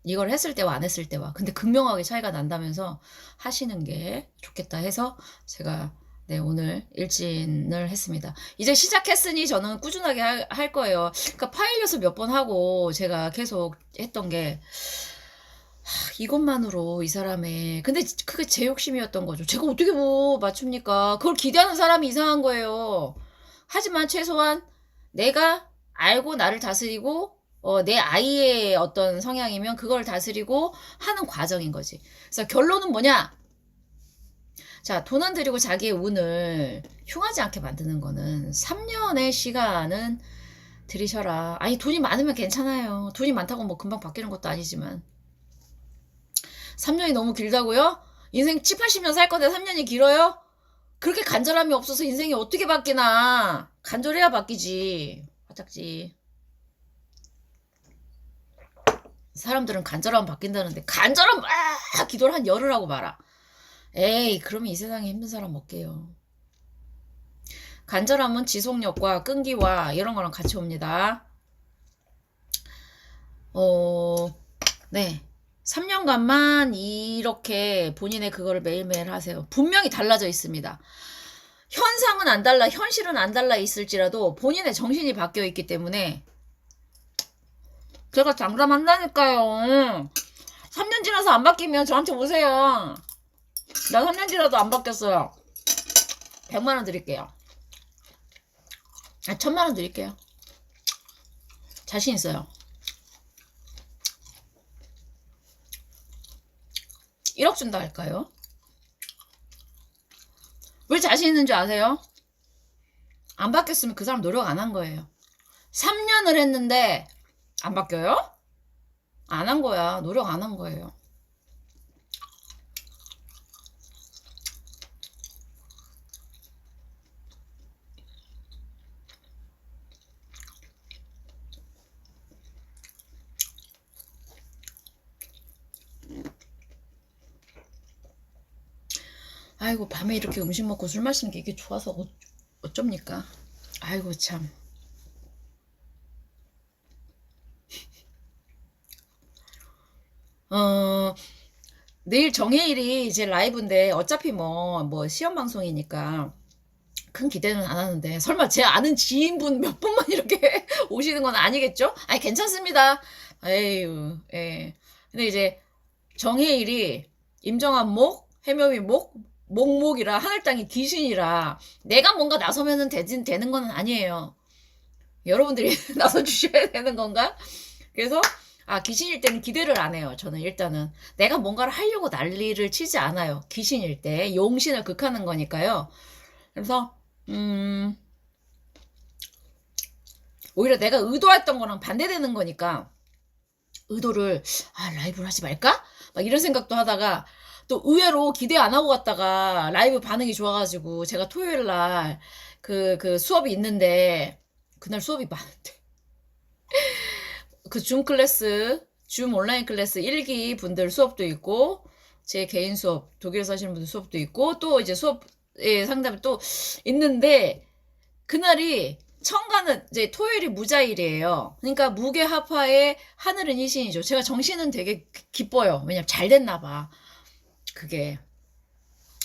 이걸 했을 때와 안 했을 때와. 근데 극명하게 차이가 난다면서 하시는 게 좋겠다 해서 제가 네, 오늘 일진을 했습니다. 이제 시작했으니 저는 꾸준하게 할 거예요. 그러니까 파일려서 몇 번 하고 제가 계속 했던 게 이것만으로 이 사람의 근데 그게 제 욕심이었던 거죠. 제가 어떻게 뭐 맞춥니까? 그걸 기대하는 사람이 이상한 거예요. 하지만 최소한 내가 알고 나를 다스리고 내 아이의 어떤 성향이면 그걸 다스리고 하는 과정인 거지. 그래서 결론은 뭐냐? 자, 돈 안 들이고 자기의 운을 흉하지 않게 만드는 거는 3년의 시간은 들이셔라. 아니, 돈이 많으면 괜찮아요. 돈이 많다고 뭐 금방 바뀌는 것도 아니지만. 3년이 너무 길다고요? 인생 7, 80년 살 건데 3년이 길어요? 그렇게 간절함이 없어서 인생이 어떻게 바뀌나. 간절해야 바뀌지. 화짝지. 사람들은 간절하면 바뀐다는데 간절하면 막 기도를 한 열흘 하고 말아. 에이, 그러면 이 세상에 힘든 사람 없게요. 간절함은 지속력과 끈기와 이런 거랑 같이 옵니다. 네. 3년간만 이렇게 본인의 그거를 매일매일 하세요. 분명히 달라져 있습니다. 현상은 안 달라, 현실은 안 달라 있을지라도 본인의 정신이 바뀌어 있기 때문에 제가 장담한다니까요. 3년 지나서 안 바뀌면 저한테 오세요. 나 3년 지나도 안 바뀌었어요. 100만 원 드릴게요. 1000만 원 드릴게요. 자신 있어요. 1억 준다 할까요? 왜 자신 있는 줄 아세요? 안 바뀌었으면 그 사람 노력 안 한 거예요. 3년을 했는데 안 바뀌어요? 안 한 거야. 노력 안 한 거예요. 아이고, 밤에 이렇게 음식 먹고 술 마시는 게 이게 좋아서 어쩝니까? 아이고, 참. 내일 정해일이 이제 라이브인데 어차피 뭐 시험 방송이니까 큰 기대는 안 하는데 설마 제 아는 지인분 몇 분만 이렇게 오시는 건 아니겠죠? 아니, 괜찮습니다. 에휴, 예. 근데 이제 정해일이 임정한 목, 해묘미 목, 목목이라 하늘 땅이 귀신이라 내가 뭔가 나서면은 되는 건 아니에요. 여러분들이 나서 주셔야 되는 건가? 그래서 귀신일 때는 기대를 안 해요. 저는 일단은 내가 뭔가를 하려고 난리를 치지 않아요. 귀신일 때 용신을 극하는 거니까요. 그래서 오히려 내가 의도했던 거랑 반대되는 거니까 의도를 라이브를 하지 말까? 막 이런 생각도 하다가 또 의외로 기대 안 하고 갔다가 라이브 반응이 좋아가지고 제가 토요일 날 그 수업이 있는데 그날 수업이 많은데 그 줌 온라인 클래스 1기 분들 수업도 있고 제 개인 수업 독일 사시는 분들 수업도 있고 또 이제 수업의 상담이 또 있는데 그날이 천간은 이제 토요일이 무자일이에요. 그러니까 무게합화의 하늘은 이신이죠. 제가 정신은 되게 기뻐요. 왜냐면 잘 됐나 봐. 그게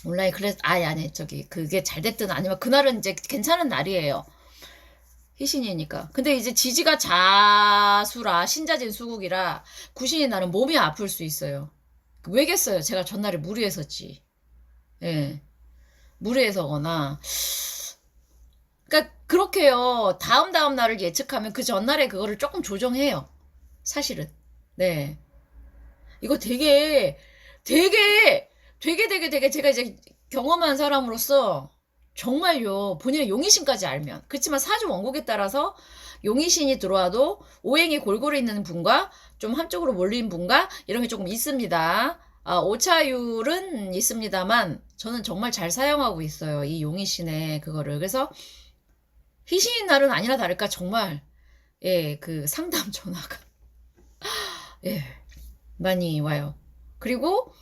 온라인 클래스 아니 저기 그게 잘 됐든 아니면 그날은 이제 괜찮은 날이에요. 희신이니까. 근데 이제 지지가 자수라 신자진 수국이라 구신이 나는 몸이 아플 수 있어요. 왜겠어요? 제가 전날에 무리했었지. 예. 무리해서거나. 그러니까 그렇게요. 다음 날을 예측하면 그 전날에 그거를 조금 조정해요. 사실은. 네. 이거 되게 제가 이제 경험한 사람으로서 정말요, 본인의 용의신까지 알면. 그렇지만 사주 원국에 따라서 용의신이 들어와도 오행이 골고루 있는 분과 좀 한쪽으로 몰린 분과 이런 게 조금 있습니다. 오차율은 있습니다만 저는 정말 잘 사용하고 있어요. 이 용의신의 그거를. 그래서 희신인 날은 아니나 다를까 정말 그 상담 전화가 많이 와요. 그리고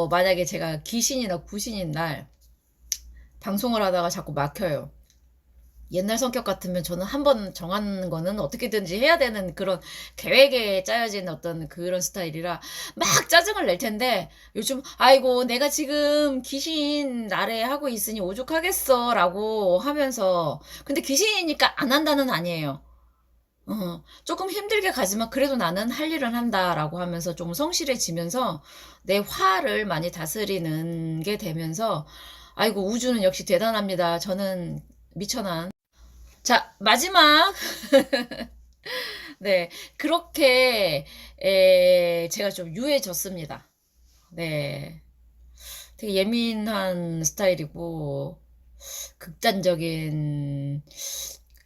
만약에 제가 귀신이나 구신인 날 방송을 하다가 자꾸 막혀요. 옛날 성격 같으면 저는 한번 정한 거는 어떻게든지 해야 되는 그런 계획에 짜여진 어떤 그런 스타일이라 막 짜증을 낼 텐데 요즘 아이고 내가 지금 귀신 나래 하고 있으니 오죽하겠어 라고 하면서 근데 귀신이니까 안 한다는 아니에요. 조금 힘들게 가지만 그래도 나는 할 일은 한다라고 하면서 좀 성실해지면서 내 화를 많이 다스리는 게 되면서 아이고 우주는 역시 대단합니다. 저는 미천한. 자, 마지막. 네. 그렇게 제가 좀 유해졌습니다. 네. 되게 예민한 스타일이고 극단적인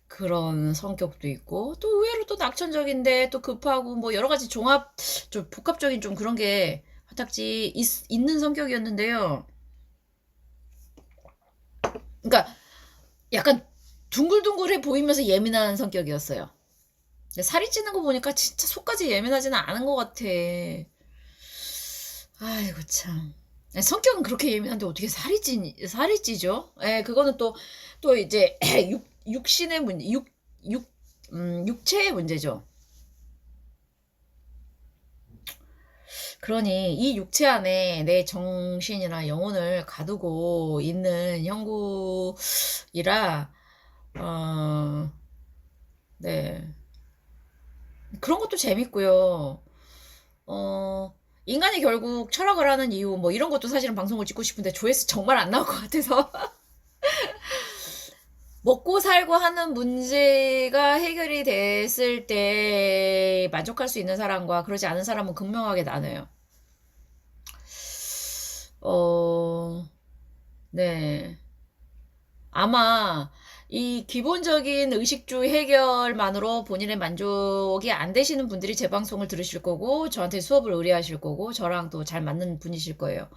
그런 성격도 있고 또 의외로 또 낙천적인데 또 급하고 뭐 여러 가지 종합 좀 복합적인 좀 그런 게 화딱지 있는 성격이었는데요. 그러니까 약간 둥글둥글해 보이면서 예민한 성격이었어요. 근데 살이 찌는 거 보니까 진짜 속까지 예민하지는 않은 것 같아. 아이고 참. 성격은 그렇게 예민한데 어떻게 살이 찌죠? 예, 그거는 또 이제 육신의 문제, 육체의 문제죠. 그러니 이 육체 안에 내 정신이나 영혼을 가두고 있는 형국이라, 어, 네. 그런 것도 재밌고요. 어, 인간이 결국 철학을 하는 이유, 뭐 이런 것도 사실은 방송을 찍고 싶은데 조회수 정말 안 나올 것 같아서. 먹고 살고 하는 문제가 해결이 됐을 때 만족할 수 있는 사람과 그러지 않은 사람은 극명하게 나눠요. 어, 네. 아마 이 기본적인 의식주 해결만으로 본인의 만족이 안 되시는 분들이 제 방송을 들으실 거고, 저한테 수업을 의뢰하실 거고, 저랑 또 잘 맞는 분이실 거예요.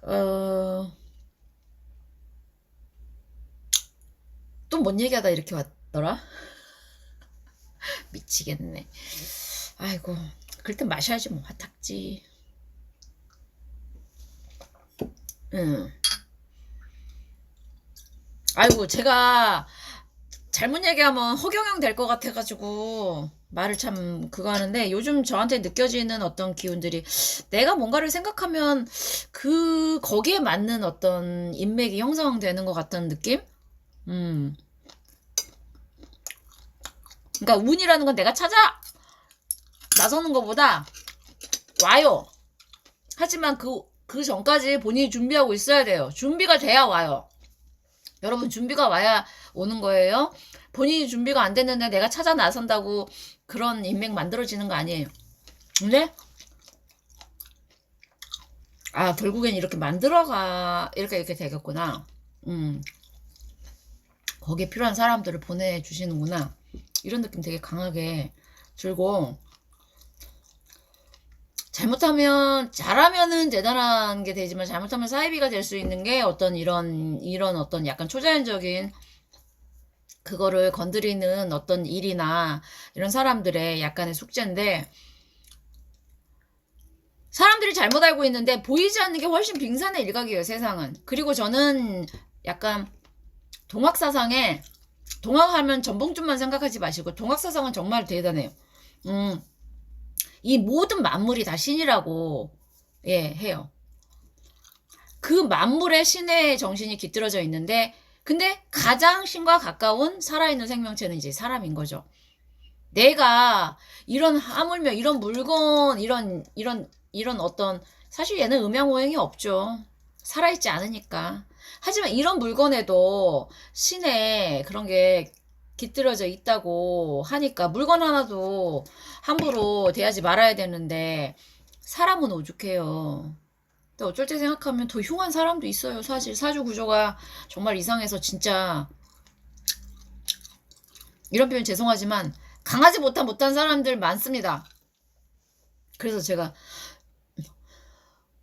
어, 또 뭔 얘기하다 이렇게 왔더라? 미치겠네. 아이고, 그럴 땐 마셔야지 뭐, 화탁지. 응. 아이고, 제가 잘못 얘기하면 허경영 될 것 같아가지고 말을 참 그거 하는데 요즘 저한테 느껴지는 어떤 기운들이 내가 뭔가를 생각하면 거기에 맞는 어떤 인맥이 형성되는 것 같은 느낌? 음. 그러니까 운이라는 건 내가 찾아 나서는 것보다 와요. 하지만 그 전까지 본인이 준비하고 있어야 돼요. 준비가 돼야 와요. 여러분 준비가 와야 오는 거예요. 본인이 준비가 안 됐는데 내가 찾아 나선다고 그런 인맥 만들어지는 거 아니에요. 근데 아 결국엔 이렇게 만들어가 이렇게 되겠구나. 음 거기에 필요한 사람들을 보내주시는구나. 이런 느낌 되게 강하게 들고 잘하면은 대단한 게 되지만 잘못하면 사이비가 될 수 있는 게 어떤 이런 어떤 약간 초자연적인 그거를 건드리는 어떤 일이나 이런 사람들의 약간의 숙제인데 사람들이 잘못 알고 있는데 보이지 않는 게 훨씬 빙산의 일각이에요, 세상은. 그리고 저는 약간 동학사상에 동학하면 전봉준만 생각하지 마시고 동학사상은 정말 대단해요. 음, 이 모든 만물이 다 신이라고 예, 해요. 그 만물의 신의 정신이 깃들어져 있는데 근데 가장 신과 가까운 살아있는 생명체는 이제 사람인 거죠. 내가 이런 하물며 이런 물건 이런 어떤 사실 얘는 음양오행이 없죠. 살아있지 않으니까. 하지만 이런 물건에도 신의 그런 게 깃들어져 있다고 하니까 물건 하나도 함부로 대하지 말아야 되는데 사람은 오죽해요. 근데 어쩔 때 생각하면 더 흉한 사람도 있어요. 사실 사주 구조가 정말 이상해서 진짜 이런 표현 죄송하지만 강하지 못한 사람들 많습니다. 그래서 제가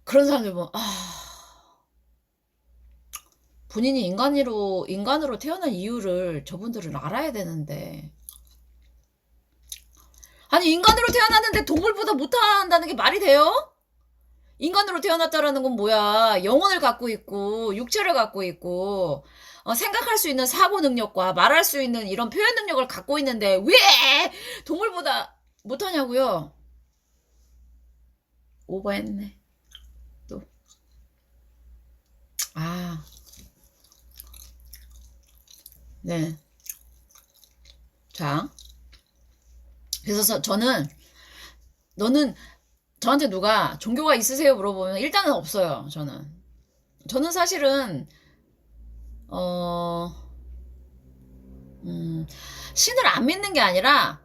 그런 사람들 보면 본인이 인간으로 태어난 이유를 저분들은 알아야 되는데 아니 인간으로 태어났는데 동물보다 못한다는 게 말이 돼요? 인간으로 태어났다라는 건 뭐야? 영혼을 갖고 있고 육체를 갖고 있고 생각할 수 있는 사고 능력과 말할 수 있는 이런 표현 능력을 갖고 있는데 왜 동물보다 못하냐고요? 오버했네. 또. 아, 네. 자, 그래서 저는, 너는, 저한테 누가 종교가 있으세요? 물어보면 일단은 없어요, 저는. 저는 사실은, 어, 신을 안 믿는 게 아니라,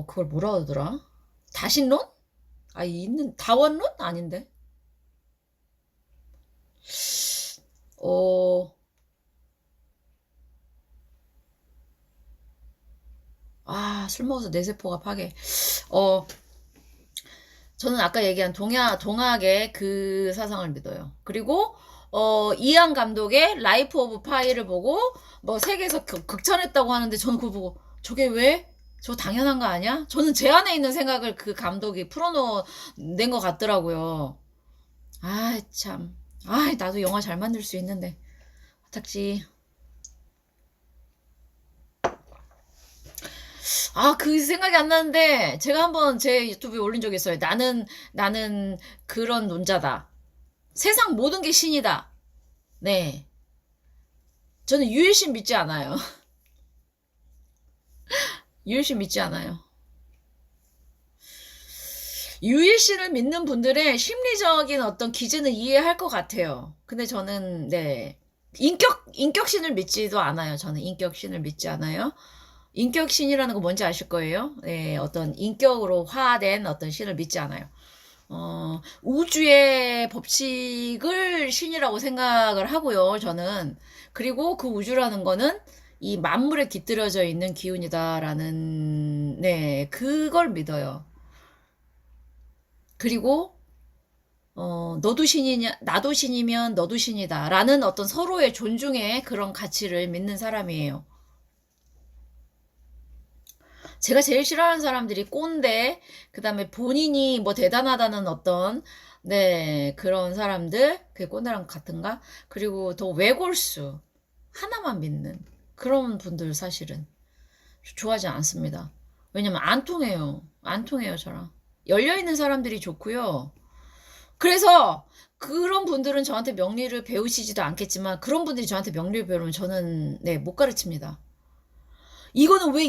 그걸 뭐라 하더라? 다신론? 다원론? 아닌데. 어, 술 먹어서 뇌세포가 파괴. 어, 저는 아까 얘기한 동학의 그 사상을 믿어요. 그리고, 이안 감독의 라이프 오브 파이를 보고, 뭐, 세계에서 극찬했다고 하는데, 저는 그거 보고, 저게 왜? 저 당연한 거 아니야? 저는 제 안에 있는 생각을 그 감독이 풀어낸 것 같더라고요. 참. 나도 영화 잘 만들 수 있는데. 탁지. 그 생각이 안 나는데, 제가 한번 제 유튜브에 올린 적이 있어요. 나는 그런 논자다. 세상 모든 게 신이다. 네. 저는 유일신 믿지 않아요. 유일신 믿지 않아요. 유일신을 믿는 분들의 심리적인 어떤 기준을 이해할 것 같아요. 근데 저는, 네. 인격신을 믿지도 않아요. 저는 인격신을 믿지 않아요. 인격신이라는 거 뭔지 아실 거예요? 네, 어떤 인격으로 화된 어떤 신을 믿지 않아요. 우주의 법칙을 신이라고 생각을 하고요, 저는. 그리고 그 우주라는 거는 이 만물에 깃들여져 있는 기운이다라는, 네, 그걸 믿어요. 그리고, 너도 신이냐, 나도 신이면 너도 신이다라는 어떤 서로의 존중의 그런 가치를 믿는 사람이에요. 제가 제일 싫어하는 사람들이 꼰대, 그 다음에 본인이 뭐 대단하다는 어떤, 네, 그런 사람들, 그게 꼰대랑 같은가? 그리고 더 외골수, 하나만 믿는 그런 분들 사실은 좋아하지 않습니다. 왜냐면 안 통해요. 안 통해요, 저랑. 열려있는 사람들이 좋고요. 그래서 그런 분들은 저한테 명리를 배우시지도 않겠지만 그런 분들이 저한테 명리를 배우면 저는, 네, 못 가르칩니다. 이거는 왜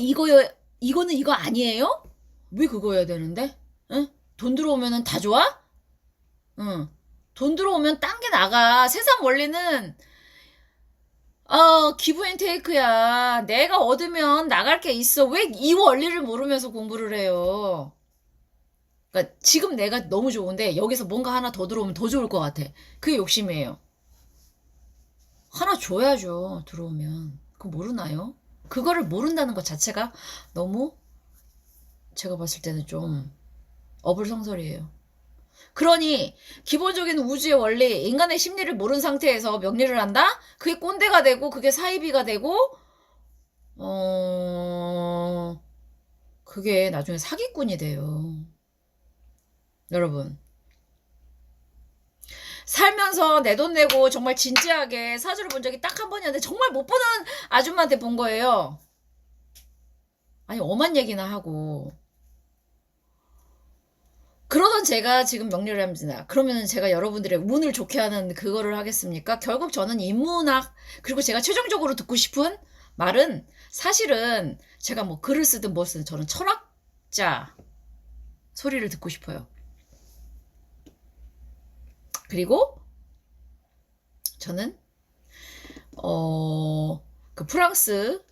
이거는 이거 아니에요? 왜 그거여야 되는데? 응? 돈 들어오면은 다 좋아? 응. 돈 들어오면 딴 게 나가. 세상 원리는, 기브 앤 테이크야. 내가 얻으면 나갈 게 있어. 왜 이 원리를 모르면서 공부를 해요? 그러니까 지금 내가 너무 좋은데 여기서 뭔가 하나 더 들어오면 더 좋을 것 같아. 그게 욕심이에요. 하나 줘야죠. 들어오면. 그거 모르나요? 그거를 모른다는 것 자체가 너무 제가 봤을 때는 좀 어불성설이에요. 그러니 기본적인 우주의 원리, 인간의 심리를 모르는 상태에서 명리를 한다? 그게 꼰대가 되고 그게 사이비가 되고 어... 그게 나중에 사기꾼이 돼요. 여러분. 살면서 내 돈 내고 정말 진지하게 사주를 본 적이 딱 한 번이었는데 정말 못 보는 아줌마한테 본 거예요. 아니 엄한 얘기나 하고 그러던 제가 지금 명리를 합니다. 그러면 제가 여러분들의 운을 좋게 하는 그거를 하겠습니까? 결국 저는 인문학 그리고 제가 최종적으로 듣고 싶은 말은 사실은 제가 뭐 글을 쓰든 뭐 쓰든 저는 철학자 소리를 듣고 싶어요. 그리고 저는 그 프랑스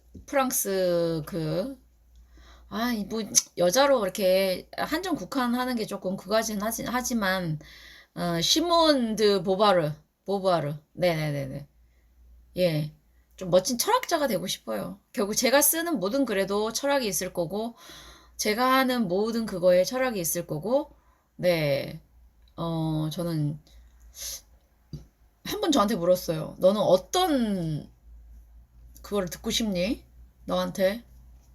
뭐 여자로 이렇게 한정 국한하는 게 조금 그거진 하지만 시몬 드 보바르 네네네네 예. 좀 멋진 철학자가 되고 싶어요. 결국 제가 쓰는 모든 글에도 철학이 있을 거고 제가 하는 모든 그거에 철학이 있을 거고 네. 저는 한 번 저한테 물었어요. 너는 어떤 그거를 듣고 싶니? 너한테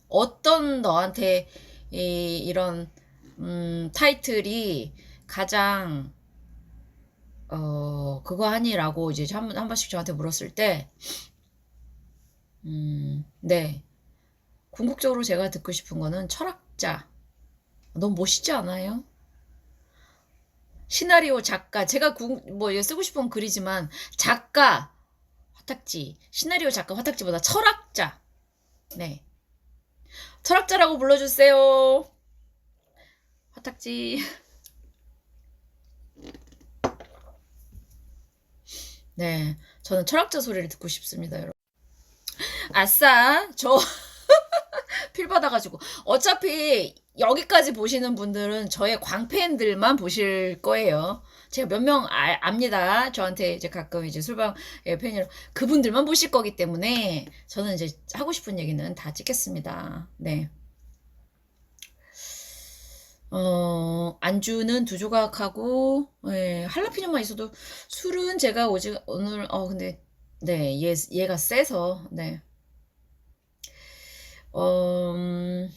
어떤 너한테 이런 타이틀이 가장 그거 하니라고 이제 한 번씩 저한테 물었을 때 네. 궁극적으로 제가 듣고 싶은 거는 철학자. 너무 멋있지 않아요? 시나리오 작가. 제가 뭐 쓰고 싶은 글이지만 작가 화탁지. 시나리오 작가 화탁지보다 철학자. 네. 철학자라고 불러주세요. 화탁지. 네. 저는 철학자 소리를 듣고 싶습니다, 여러분. 아싸, 저 필 받아가지고. 어차피 여기까지 보시는 분들은 저의 광팬들만 보실 거예요. 제가 몇 명 압니다. 저한테 이제 가끔 이제 술방 팬이라 그분들만 보실 거기 때문에 저는 이제 하고 싶은 얘기는 다 찍겠습니다. 네. 안주는 두 조각하고, 예, 할라피뇨만 있어도 술은 제가 오늘, 근데, 네, 얘가 세서, 네. 음,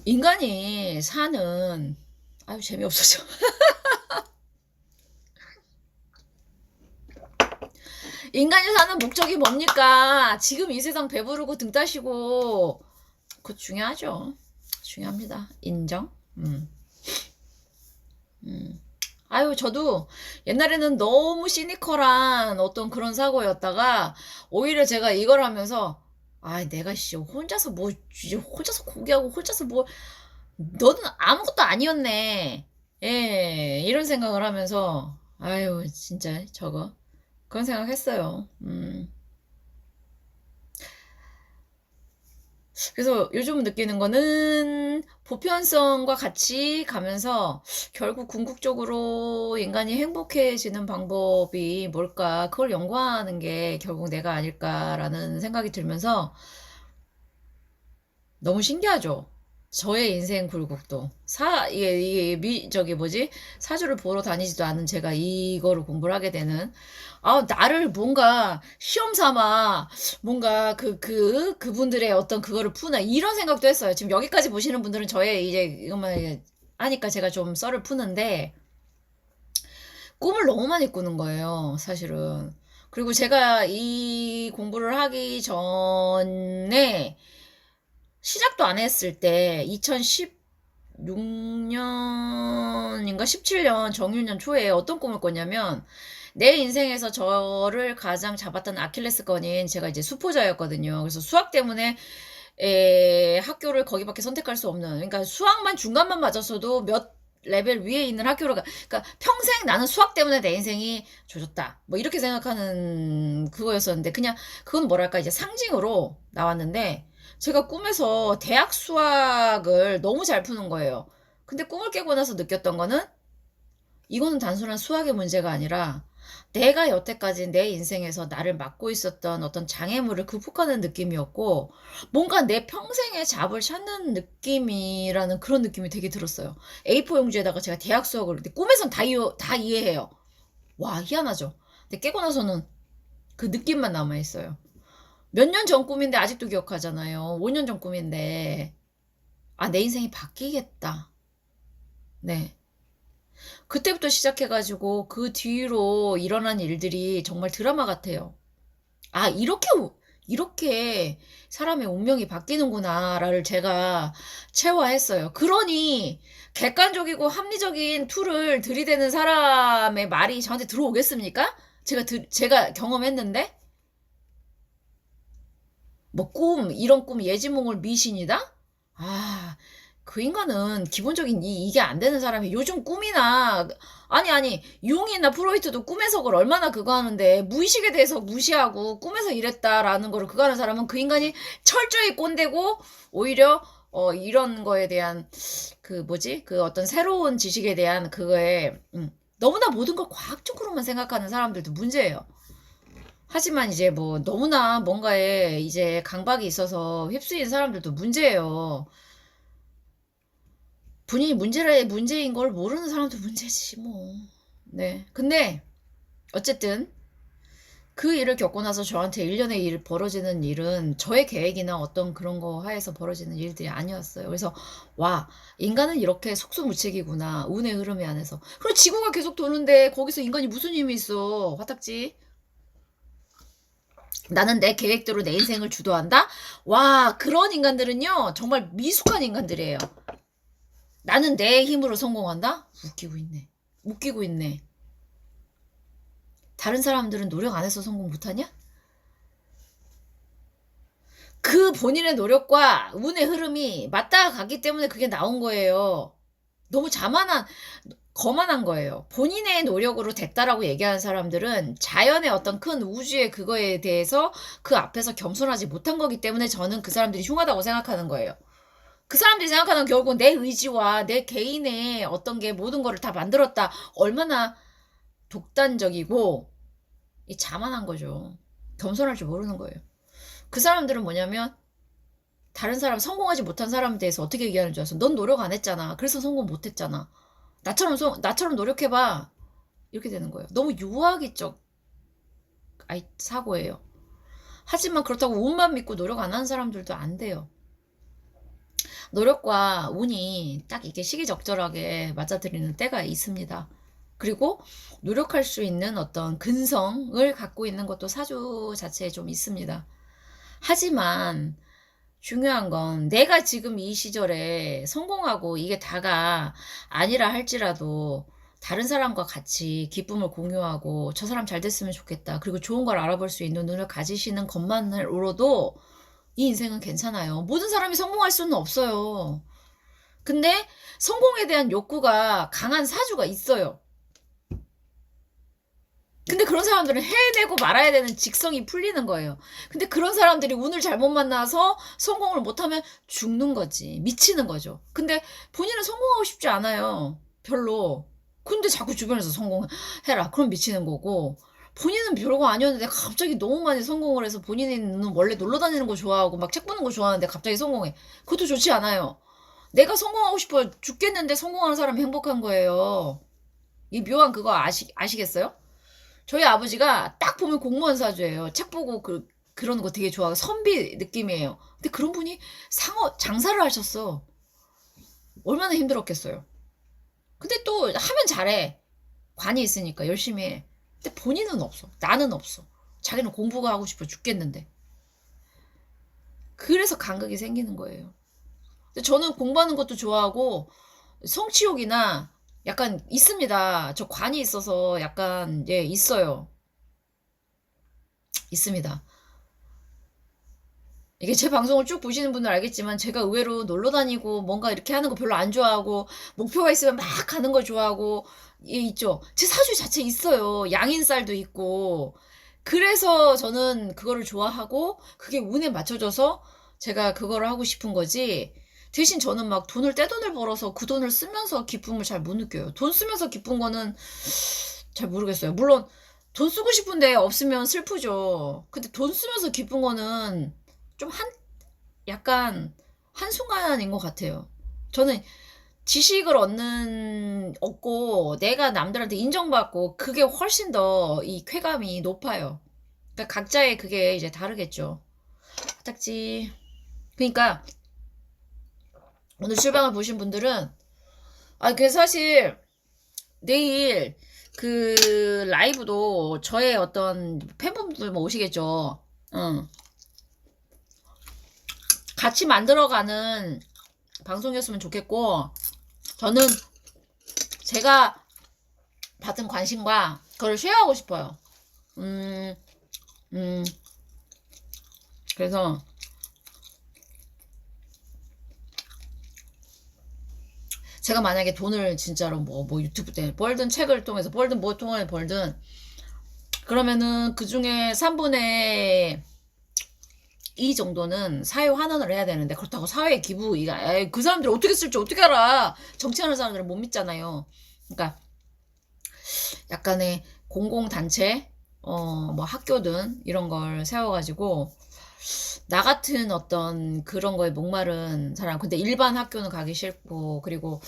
인간이 사는, 아유, 재미없어져. 인간이 사는 목적이 뭡니까? 지금 이 세상 배부르고 등 따시고, 그거 중요하죠. 중요합니다. 인정? 아유, 저도 옛날에는 너무 시니컬한 어떤 그런 사고였다가, 오히려 제가 이걸 하면서, 아, 내가 혼자서 뭐, 혼자서 고기하고 혼자서 뭐, 너는 아무것도 아니었네. 예, 이런 생각을 하면서, 아유, 진짜 저거. 그런 생각 했어요. 그래서 요즘 느끼는 거는 보편성과 같이 가면서 결국 궁극적으로 인간이 행복해지는 방법이 뭘까? 그걸 연구하는 게 결국 내가 아닐까라는 생각이 들면서 너무 신기하죠? 저의 인생 굴곡도. 저기 뭐지? 사주를 보러 다니지도 않은 제가 이거를 공부를 하게 되는. 아, 나를 뭔가 시험 삼아, 뭔가 그분들의 어떤 그거를 푸나, 이런 생각도 했어요. 지금 여기까지 보시는 분들은 저의 이제 이것만 하니까 제가 좀 썰을 푸는데, 꿈을 너무 많이 꾸는 거예요, 사실은. 그리고 제가 이 공부를 하기 전에, 시작도 안 했을 때 2016년인가 17년 정유년 초에 어떤 꿈을 꿨냐면 내 인생에서 저를 가장 잡았던 아킬레스건인 제가 이제 수포자였거든요. 그래서 수학 때문에 학교를 거기밖에 선택할 수 없는, 그러니까 수학만 중간만 맞았어도 몇 레벨 위에 있는 그러니까 평생 나는 수학 때문에 내 인생이 조졌다. 뭐 이렇게 생각하는 그거였었는데 그냥 그건 뭐랄까 이제 상징으로 나왔는데 제가 꿈에서 대학 수학을 너무 잘 푸는 거예요. 근데 꿈을 깨고 나서 느꼈던 거는 이거는 단순한 수학의 문제가 아니라 내가 여태까지 내 인생에서 나를 막고 있었던 어떤 장애물을 극복하는 느낌이었고 뭔가 내 평생의 잡을 찾는 느낌이라는 그런 느낌이 되게 들었어요. A4 용지에다가 제가 대학 수학을 근데 꿈에선 다 이해해요. 와, 희한하죠. 근데 깨고 나서는 그 느낌만 남아있어요. 몇 년 전 꿈인데 아직도 기억하잖아요. 5년 전 꿈인데 아, 내 인생이 바뀌겠다. 네. 그때부터 시작해가지고 그 뒤로 일어난 일들이 정말 드라마 같아요. 아, 이렇게 사람의 운명이 바뀌는구나를 제가 체화했어요. 그러니 객관적이고 합리적인 툴을 들이대는 사람의 말이 저한테 들어오겠습니까? 제가 경험했는데? 뭐 이런 꿈 예지몽을 미신이다? 아, 그 인간은 기본적인 이게 안 되는 사람이 요즘 꿈이나, 아니, 융이나 프로이트도 꿈 해석을 얼마나 그거 하는데, 무의식에 대해서 무시하고 꿈에서 이랬다라는 거를 그거 하는 사람은 그 인간이 철저히 꼰대고, 오히려, 이런 거에 대한, 그 뭐지? 그 어떤 새로운 지식에 대한 그거에, 너무나 모든 걸 과학적으로만 생각하는 사람들도 문제예요. 하지만 이제 뭐 너무나 뭔가에 이제 강박이 있어서 휩쓰인 사람들도 문제예요. 본인이 문제인 걸 모르는 사람도 문제지 뭐. 네. 근데 어쨌든 그 일을 겪고 나서 저한테 일련의 일 벌어지는 일은 저의 계획이나 어떤 그런 거 하에서 벌어지는 일들이 아니었어요. 그래서 와, 인간은 이렇게 속수무책이구나. 운의 흐름이 안에서. 그리고 지구가 계속 도는데 거기서 인간이 무슨 힘이 있어. 화딱지. 나는 내 계획대로 내 인생을 주도한다? 와, 그런 인간들은요, 정말 미숙한 인간들이에요. 나는 내 힘으로 성공한다? 웃기고 있네. 웃기고 있네. 다른 사람들은 노력 안 해서 성공 못하냐? 그 본인의 노력과 운의 흐름이 맞닿아 가기 때문에 그게 나온 거예요. 너무 거만한 거예요. 본인의 노력으로 됐다라고 얘기하는 사람들은 자연의 어떤 큰 우주의 그거에 대해서 그 앞에서 겸손하지 못한 거기 때문에 저는 그 사람들이 흉하다고 생각하는 거예요. 그 사람들이 생각하는 결국은 내 의지와 내 개인의 어떤 게 모든 거를 다 만들었다. 얼마나 독단적이고 자만한 거죠. 겸손할 줄 모르는 거예요. 그 사람들은 뭐냐면 다른 사람 성공하지 못한 사람에 대해서 어떻게 얘기하는 줄 알았어. 넌 노력 안 했잖아. 그래서 성공 못 했잖아. 나처럼 노력해봐. 이렇게 되는 거예요. 너무 유아기적 사고예요. 하지만 그렇다고 운만 믿고 노력 안 하는 사람들도 안 돼요. 노력과 운이 딱 이게 시기적절하게 맞아들이는 때가 있습니다. 그리고 노력할 수 있는 어떤 근성을 갖고 있는 것도 사주 자체에 좀 있습니다. 하지만 중요한 건 내가 지금 이 시절에 성공하고 이게 다가 아니라 할지라도 다른 사람과 같이 기쁨을 공유하고 저 사람 잘 됐으면 좋겠다. 그리고 좋은 걸 알아볼 수 있는 눈을 가지시는 것만으로도 이 인생은 괜찮아요. 모든 사람이 성공할 수는 없어요. 근데 성공에 대한 욕구가 강한 사주가 있어요. 근데 그런 사람들은 해내고 말아야 되는 직성이 풀리는 거예요. 근데 그런 사람들이 운을 잘못 만나서 성공을 못하면 죽는 거지. 미치는 거죠. 근데 본인은 성공하고 싶지 않아요. 별로. 근데 자꾸 주변에서 성공해라. 그럼 미치는 거고. 본인은 별거 아니었는데 갑자기 너무 많이 성공을 해서 본인은 원래 놀러 다니는 거 좋아하고 막 책 보는 거 좋아하는데 갑자기 성공해. 그것도 좋지 않아요. 내가 성공하고 싶어요. 죽겠는데 성공하는 사람이 행복한 거예요. 이 묘한 그거 아시겠어요? 저희 아버지가 딱 보면 공무원 사주예요. 책 보고 그러는 거 되게 좋아하고 선비 느낌이에요. 근데 그런 분이 장사를 하셨어. 얼마나 힘들었겠어요. 근데 또 하면 잘해. 관이 있으니까 열심히 해. 근데 본인은 없어. 나는 없어. 자기는 공부가 하고 싶어 죽겠는데. 그래서 간극이 생기는 거예요. 근데 저는 공부하는 것도 좋아하고 성취욕이나 약간 있습니다. 저 관이 있어서 약간 있어요. 있습니다. 이게 제 방송을 쭉 보시는 분들 알겠지만 제가 의외로 놀러 다니고 뭔가 이렇게 하는 거 별로 안 좋아하고 목표가 있으면 막 가는 걸 좋아하고 있죠. 제 사주 자체 있어요. 양인살도 있고. 그래서 저는 그거를 좋아하고 그게 운에 맞춰져서 제가 그거를 하고 싶은 거지. 대신 저는 막 돈을 떼돈을 벌어서 그 돈을 쓰면서 기쁨을 잘 못 느껴요. 돈 쓰면서 기쁜 거는 잘 모르겠어요. 물론 돈 쓰고 싶은데 없으면 슬프죠. 근데 돈 쓰면서 기쁜 거는 좀 약간 한순간인 것 같아요. 저는 지식을 얻고 내가 남들한테 인정받고 그게 훨씬 더 이 쾌감이 높아요. 그러니까 각자의 그게 이제 다르겠죠. 딱지. 그러니까 오늘 출방을 보신 분들은 그 사실 내일 그 라이브도 저의 어떤 팬분들 뭐 오시겠죠. 응. 같이 만들어가는 방송이었으면 좋겠고 저는 제가 받은 관심과 그걸 쉐어하고 싶어요. 그래서 제가 만약에 돈을 진짜로 뭐 유튜브 때 벌든 책을 통해서 벌든 뭐 통해 벌든 그러면은 그 중에 3분의 2 정도는 사회 환원을 해야 되는데 그렇다고 사회 기부 그 사람들이 어떻게 쓸지 어떻게 알아. 정치하는 사람들은 못 믿잖아요. 그러니까 약간의 공공단체 뭐 학교든 이런 걸 세워가지고 나 같은 어떤 그런 거에 목마른 사람 근데 일반 학교는 가기 싫고 그리고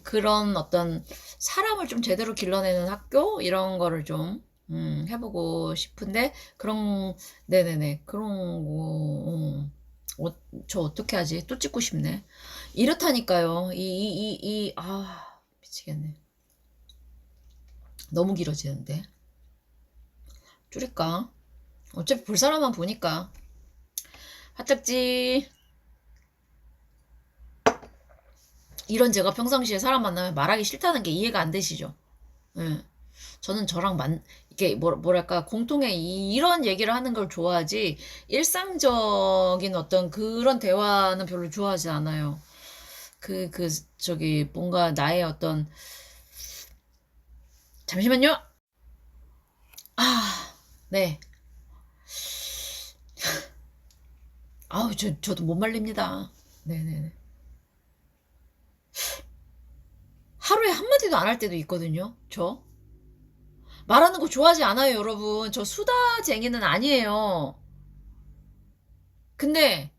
그런 어떤 사람을 좀 제대로 길러내는 학교 이런 거를 좀 해보고 싶은데 그런 네네네 그런 거 저 어떻게 하지? 또 찍고 싶네. 이렇다니까요. 미치겠네. 너무 길어지는데. 줄일까? 어차피 볼 사람만 보니까. 화딱지. 이런 제가 평상시에 사람 만나면 말하기 싫다는 게 이해가 안 되시죠? 예. 저는 이게 뭐랄까 공통의 이런 얘기를 하는 걸 좋아하지 일상적인 어떤 그런 대화는 별로 좋아하지 않아요. 저기 뭔가 나의 어떤 잠시만요. 아, 네. 아우 저도 못 말립니다. 네네네. 하루에 한마디도 안 할 때도 있거든요. 저 말하는 거 좋아하지 않아요, 여러분. 저 수다쟁이는 아니에요. 근데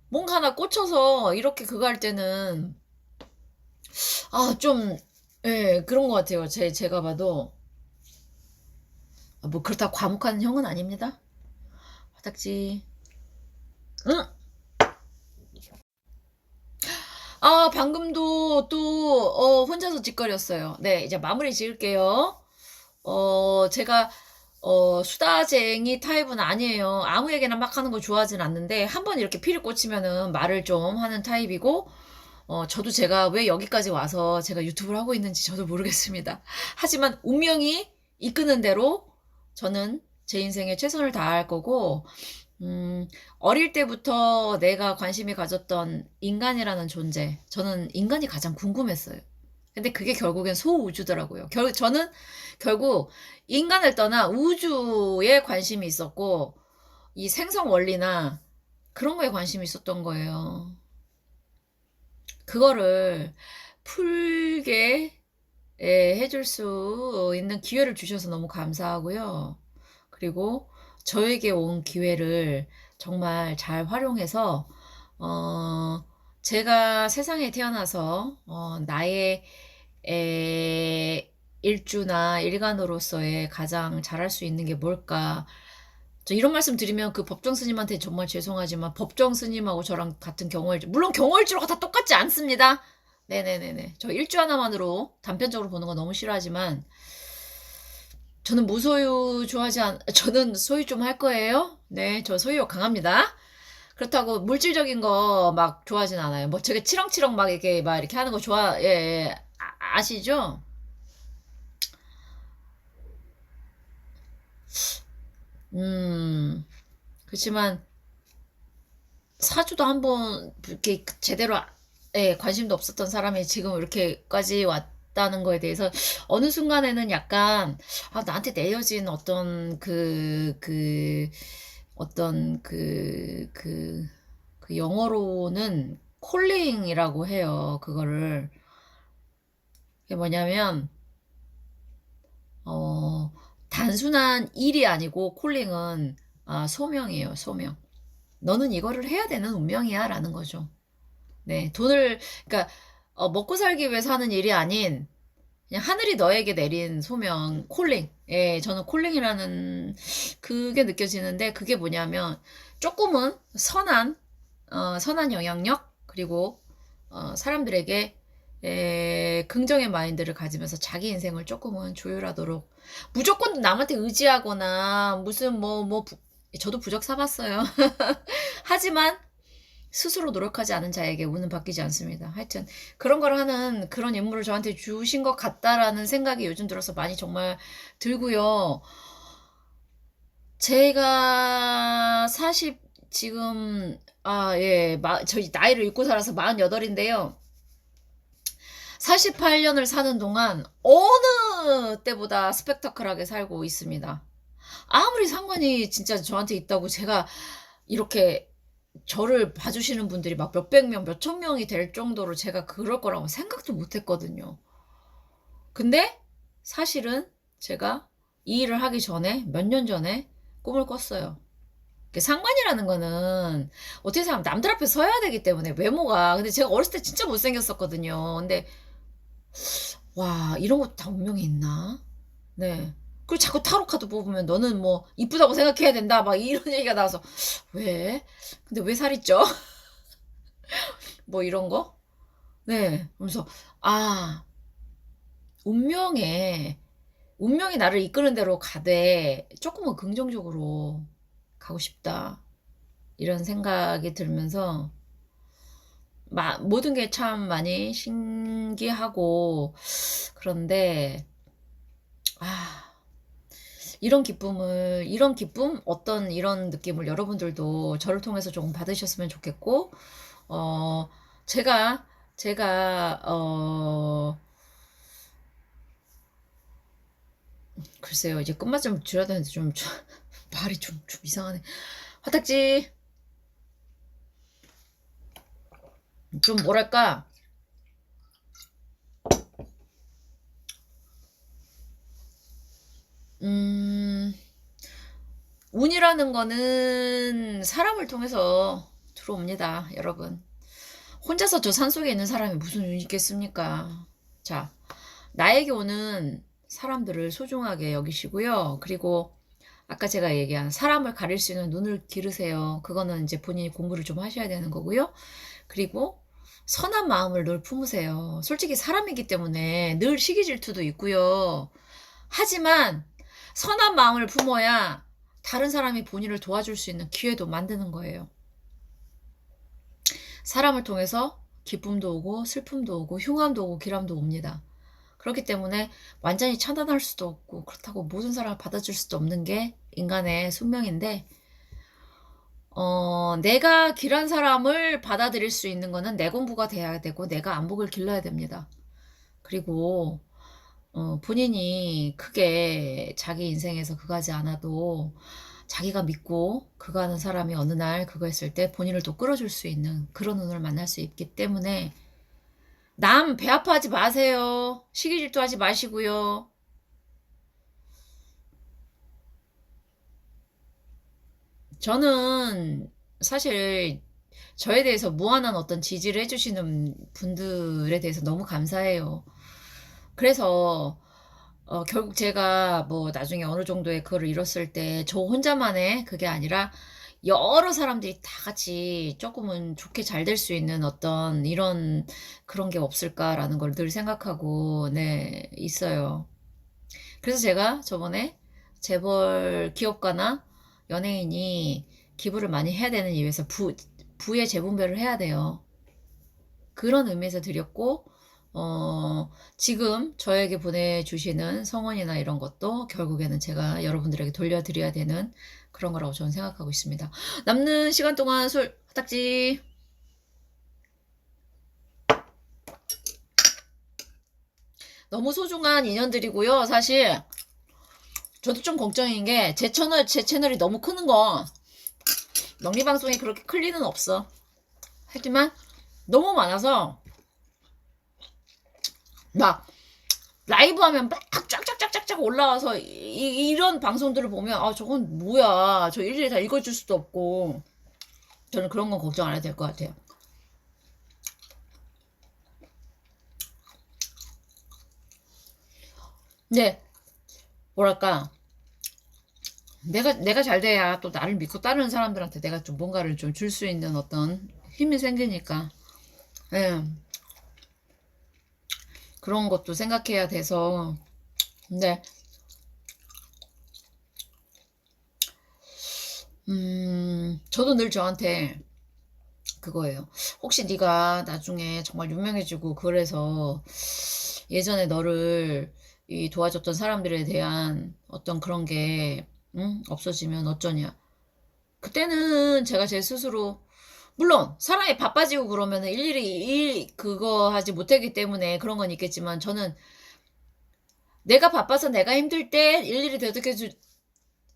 뭔가 하나 꽂혀서 이렇게 그거 할 때는 좀 예, 그런 것 같아요. 제가 봐도 뭐 그렇다고 과묵한 형은 아닙니다. 화딱지. 응? 방금도 또 혼자서 짓거렸어요. 네, 이제 마무리 지을게요. 제가 수다쟁이 타입은 아니에요. 아무 얘기나 막 하는 거 좋아하진 않는데 한번 이렇게 피를 꽂히면은 말을 좀 하는 타입이고 저도 제가 왜 여기까지 와서 제가 유튜브를 하고 있는지 저도 모르겠습니다. 하지만 운명이 이끄는 대로 저는 제 인생에 최선을 다할 거고, 어릴 때부터 내가 관심이 가졌던 인간이라는 존재, 저는 인간이 가장 궁금했어요. 근데 그게 결국엔 소우주더라고요. 저는 결국 인간을 떠나 우주에 관심이 있었고, 이 생성 원리나 그런 거에 관심이 있었던 거예요. 그거를 풀게 해줄 수 있는 기회를 주셔서 너무 감사하고요. 그리고 저에게 온 기회를 정말 잘 활용해서, 어, 제가 세상에 태어나서, 나의 일주나 일간으로서의 가장 잘할 수 있는 게 뭘까? 저 이런 말씀 드리면 그 법정 스님한테 정말 죄송하지만 법정 스님하고 저랑 같은 경월주, 물론 경월주로가 다 똑같지 않습니다. 네네네네. 저 일주 하나만으로 단편적으로 보는 거 너무 싫어하지만 저는 무소유 좋아하지 않, 저는 소유 좀 할 거예요. 네, 저 소유욕 강합니다. 그렇다고 물질적인 거 막 좋아하진 않아요. 뭐 저게 치렁치렁 막 이렇게 하는 거 예, 예. 아시죠? 음, 그렇지만 사주도 한번 이렇게 제대로 관심도 없었던 사람이 지금 이렇게까지 왔다는 거에 대해서 어느 순간에는 약간 나한테 내려진 어떤 어떤 그 영어로는 콜링이라고 해요. 그거를. 그게 뭐냐면 어 단순한 일이 아니고 콜링은 소명이에요. 소명. 너는 이거를 해야 되는 운명이야 라는 거죠. 네, 그러니까, 먹고 살기 위해서 하는 일이 아닌, 그냥 하늘이 너에게 내린 소명, 콜링. 예, 저는 콜링이라는 그게 느껴지는데, 그게 뭐냐면, 조금은 선한 영향력, 그리고, 사람들에게, 긍정의 마인드를 가지면서 자기 인생을 조금은 조율하도록, 무조건 남한테 의지하거나, 무슨 저도 부적 사봤어요. 하지만, 스스로 노력하지 않은 자에게 운은 바뀌지 않습니다. 하여튼 그런 걸 하는 그런 인물을 저한테 주신 것 같다라는 생각이 요즘 들어서 많이 정말 들고요. 제가 40 지금 예, 저희 나이를 잊고 살아서 48인데요. 48년을 사는 동안 어느 때보다 스펙터클하게 살고 있습니다. 아무리 상관이 진짜 저한테 있다고 제가 이렇게 저를 봐주시는 분들이 막 몇백 명, 몇천 명이 될 정도로 제가 그럴 거라고 생각도 못 했거든요. 근데 사실은 제가 이 일을 하기 전에, 몇 년 전에 꿈을 꿨어요. 상관이라는 거는 어떻게 생각하면 남들 앞에 서야 되기 때문에 외모가. 근데 제가 어렸을 때 진짜 못생겼었거든요. 근데 와, 이런 것도 다 운명이 있나? 네. 그리고 자꾸 타로 카드 뽑으면 너는 뭐 이쁘다고 생각해야 된다. 막 이런 얘기가 나와서 왜? 근데 왜 살이 쪄? 뭐 이런 거? 네. 그래서 아, 운명에 운명이 나를 이끄는 대로 가되 조금은 긍정적으로 가고 싶다. 이런 생각이 들면서 모든 게 참 많이 신기하고 그런데 아, 이런 기쁨, 어떤 이런 느낌을 여러분들도 저를 통해서 조금 받으셨으면 좋겠고, 어, 제가, 글쎄요, 이제 끝맛 좀 줄여야 되는데 말이 좀 이상하네. 화딱지, 좀 뭐랄까, 음, 운이라는 거는 사람을 통해서 들어옵니다, 여러분. 혼자서 저 산속에 있는 사람이 무슨 운이 있겠습니까? 자, 나에게 오는 사람들을 소중하게 여기시고요. 그리고 아까 제가 얘기한 사람을 가릴 수 있는 눈을 기르세요. 그거는 이제 본인이 공부를 좀 하셔야 되는 거고요. 그리고 선한 마음을 늘 품으세요. 솔직히 사람이기 때문에 늘 시기 질투도 있고요. 하지만 선한 마음을 품어야 다른 사람이 본인을 도와줄 수 있는 기회도 만드는 거예요. 사람을 통해서 기쁨도 오고 슬픔도 오고 흉함도 오고 기람도 옵니다. 그렇기 때문에 완전히 차단할 수도 없고 그렇다고 모든 사람을 받아줄 수도 없는 게 인간의 숙명인데 내가 길한 사람을 받아들일 수 있는 거는 내 공부가 돼야 되고 내가 안목을 길러야 됩니다. 그리고 본인이 크게 자기 인생에서 그거 하지 않아도 자기가 믿고 그거 하는 사람이 어느 날 그거 했을 때 본인을 또 끌어줄 수 있는 그런 운을 만날 수 있기 때문에 남 배 아파하지 마세요. 시기 질투하지 마시고요. 저는 사실 저에 대해서 무한한 어떤 지지를 해주시는 분들에 대해서 너무 감사해요. 그래서 결국 제가 뭐 나중에 어느 정도의 그거를 이뤘을 때 저 혼자만의 그게 아니라 여러 사람들이 다 같이 조금은 좋게 잘 될 수 있는 어떤 이런 그런 게 없을까라는 걸 늘 생각하고 네 있어요. 그래서 제가 저번에 재벌 기업가나 연예인이 기부를 많이 해야 되는 이유에서 부의 재분배를 해야 돼요. 그런 의미에서 드렸고, 지금 저에게 보내주시는 성원이나 이런 것도 결국에는 제가 여러분들에게 돌려드려야 되는 그런 거라고 저는 생각하고 있습니다. 남는 시간 동안 술, 화딱지. 너무 소중한 인연들이고요. 사실, 저도 좀 걱정인 게, 제 채널이 너무 크는 거, 명리방송이 그렇게 클 리는 없어. 하지만, 너무 많아서, 막, 라이브 하면 막 쫙쫙쫙쫙쫙 올라와서 이런 방송들을 보면 아 저건 뭐야 저 일일이 다 읽어줄 수도 없고 저는 그런 건 걱정 안 해도 될 것 같아요. 근데 뭐랄까 내가 잘 돼야 또 나를 믿고 따르는 사람들한테 내가 좀 뭔가를 좀 줄 수 있는 어떤 힘이 생기니까 예, 그런 것도 생각해야 돼서 근데 저도 늘 저한테 그거예요. 혹시 네가 나중에 정말 유명해지고 그래서 예전에 너를 이 도와줬던 사람들에 대한 어떤 그런 게 없어지면 어쩌냐. 그때는 제가 제 스스로 물론 사람이 바빠지고 그러면은 일일이 일 그거 하지 못하기 때문에 그런 건 있겠지만 저는 내가 바빠서 내가 힘들 때 일일이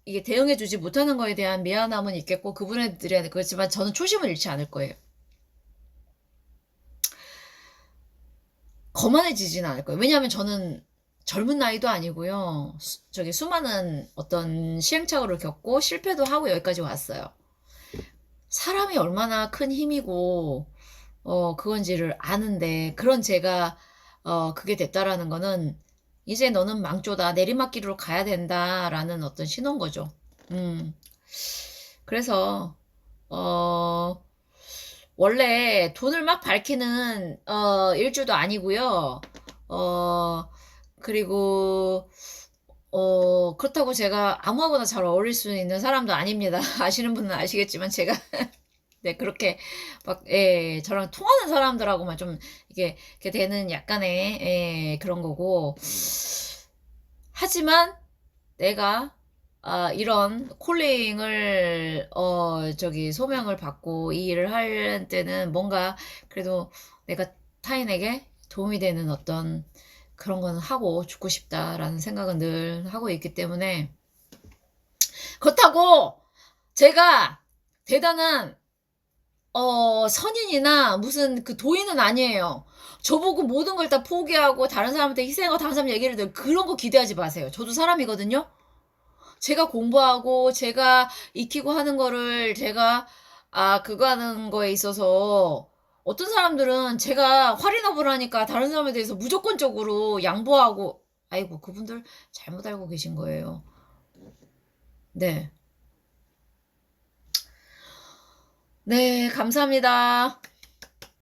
이게 대응해주지 못하는 거에 대한 미안함은 있겠고 그분들한테 그렇지만 저는 초심을 잃지 않을 거예요. 거만해지지는 않을 거예요. 왜냐하면 저는 젊은 나이도 아니고요. 저기 수많은 어떤 시행착오를 겪고 실패도 하고 여기까지 왔어요. 사람이 얼마나 큰 힘이고 그건지를 아는데 그런 제가 그게 됐다라는 거는 이제 너는 망조다 내리막길로 가야 된다라는 어떤 신호인 거죠. 음. 그래서 어 원래 돈을 막 밝히는 일주도 아니고요. 어 그리고 그렇다고 제가 아무하고나 잘 어울릴 수 있는 사람도 아닙니다. 아시는 분은 아시겠지만 제가 네 그렇게 막 예, 저랑 통하는 사람들하고만 좀 이게 되는 약간의 예, 그런 거고 하지만 내가 이런 콜링을 저기 소명을 받고 이 일을 할 때는 뭔가 그래도 내가 타인에게 도움이 되는 어떤 그런 거는 하고 죽고 싶다라는 생각은 늘 하고 있기 때문에 그렇다고 제가 대단한 선인이나 무슨 그 도인은 아니에요. 저보고 모든 걸 다 포기하고 다른 사람한테 희생하고 다른 사람 얘기를 들 그런 거 기대하지 마세요. 저도 사람이거든요. 제가 공부하고 제가 익히고 하는 거를 제가 그거 하는 거에 있어서 어떤 사람들은 제가 활인업을 하니까 다른 사람에 대해서 무조건적으로 양보하고 아이고 그분들 잘못 알고 계신 거예요. 네. 네, 감사합니다.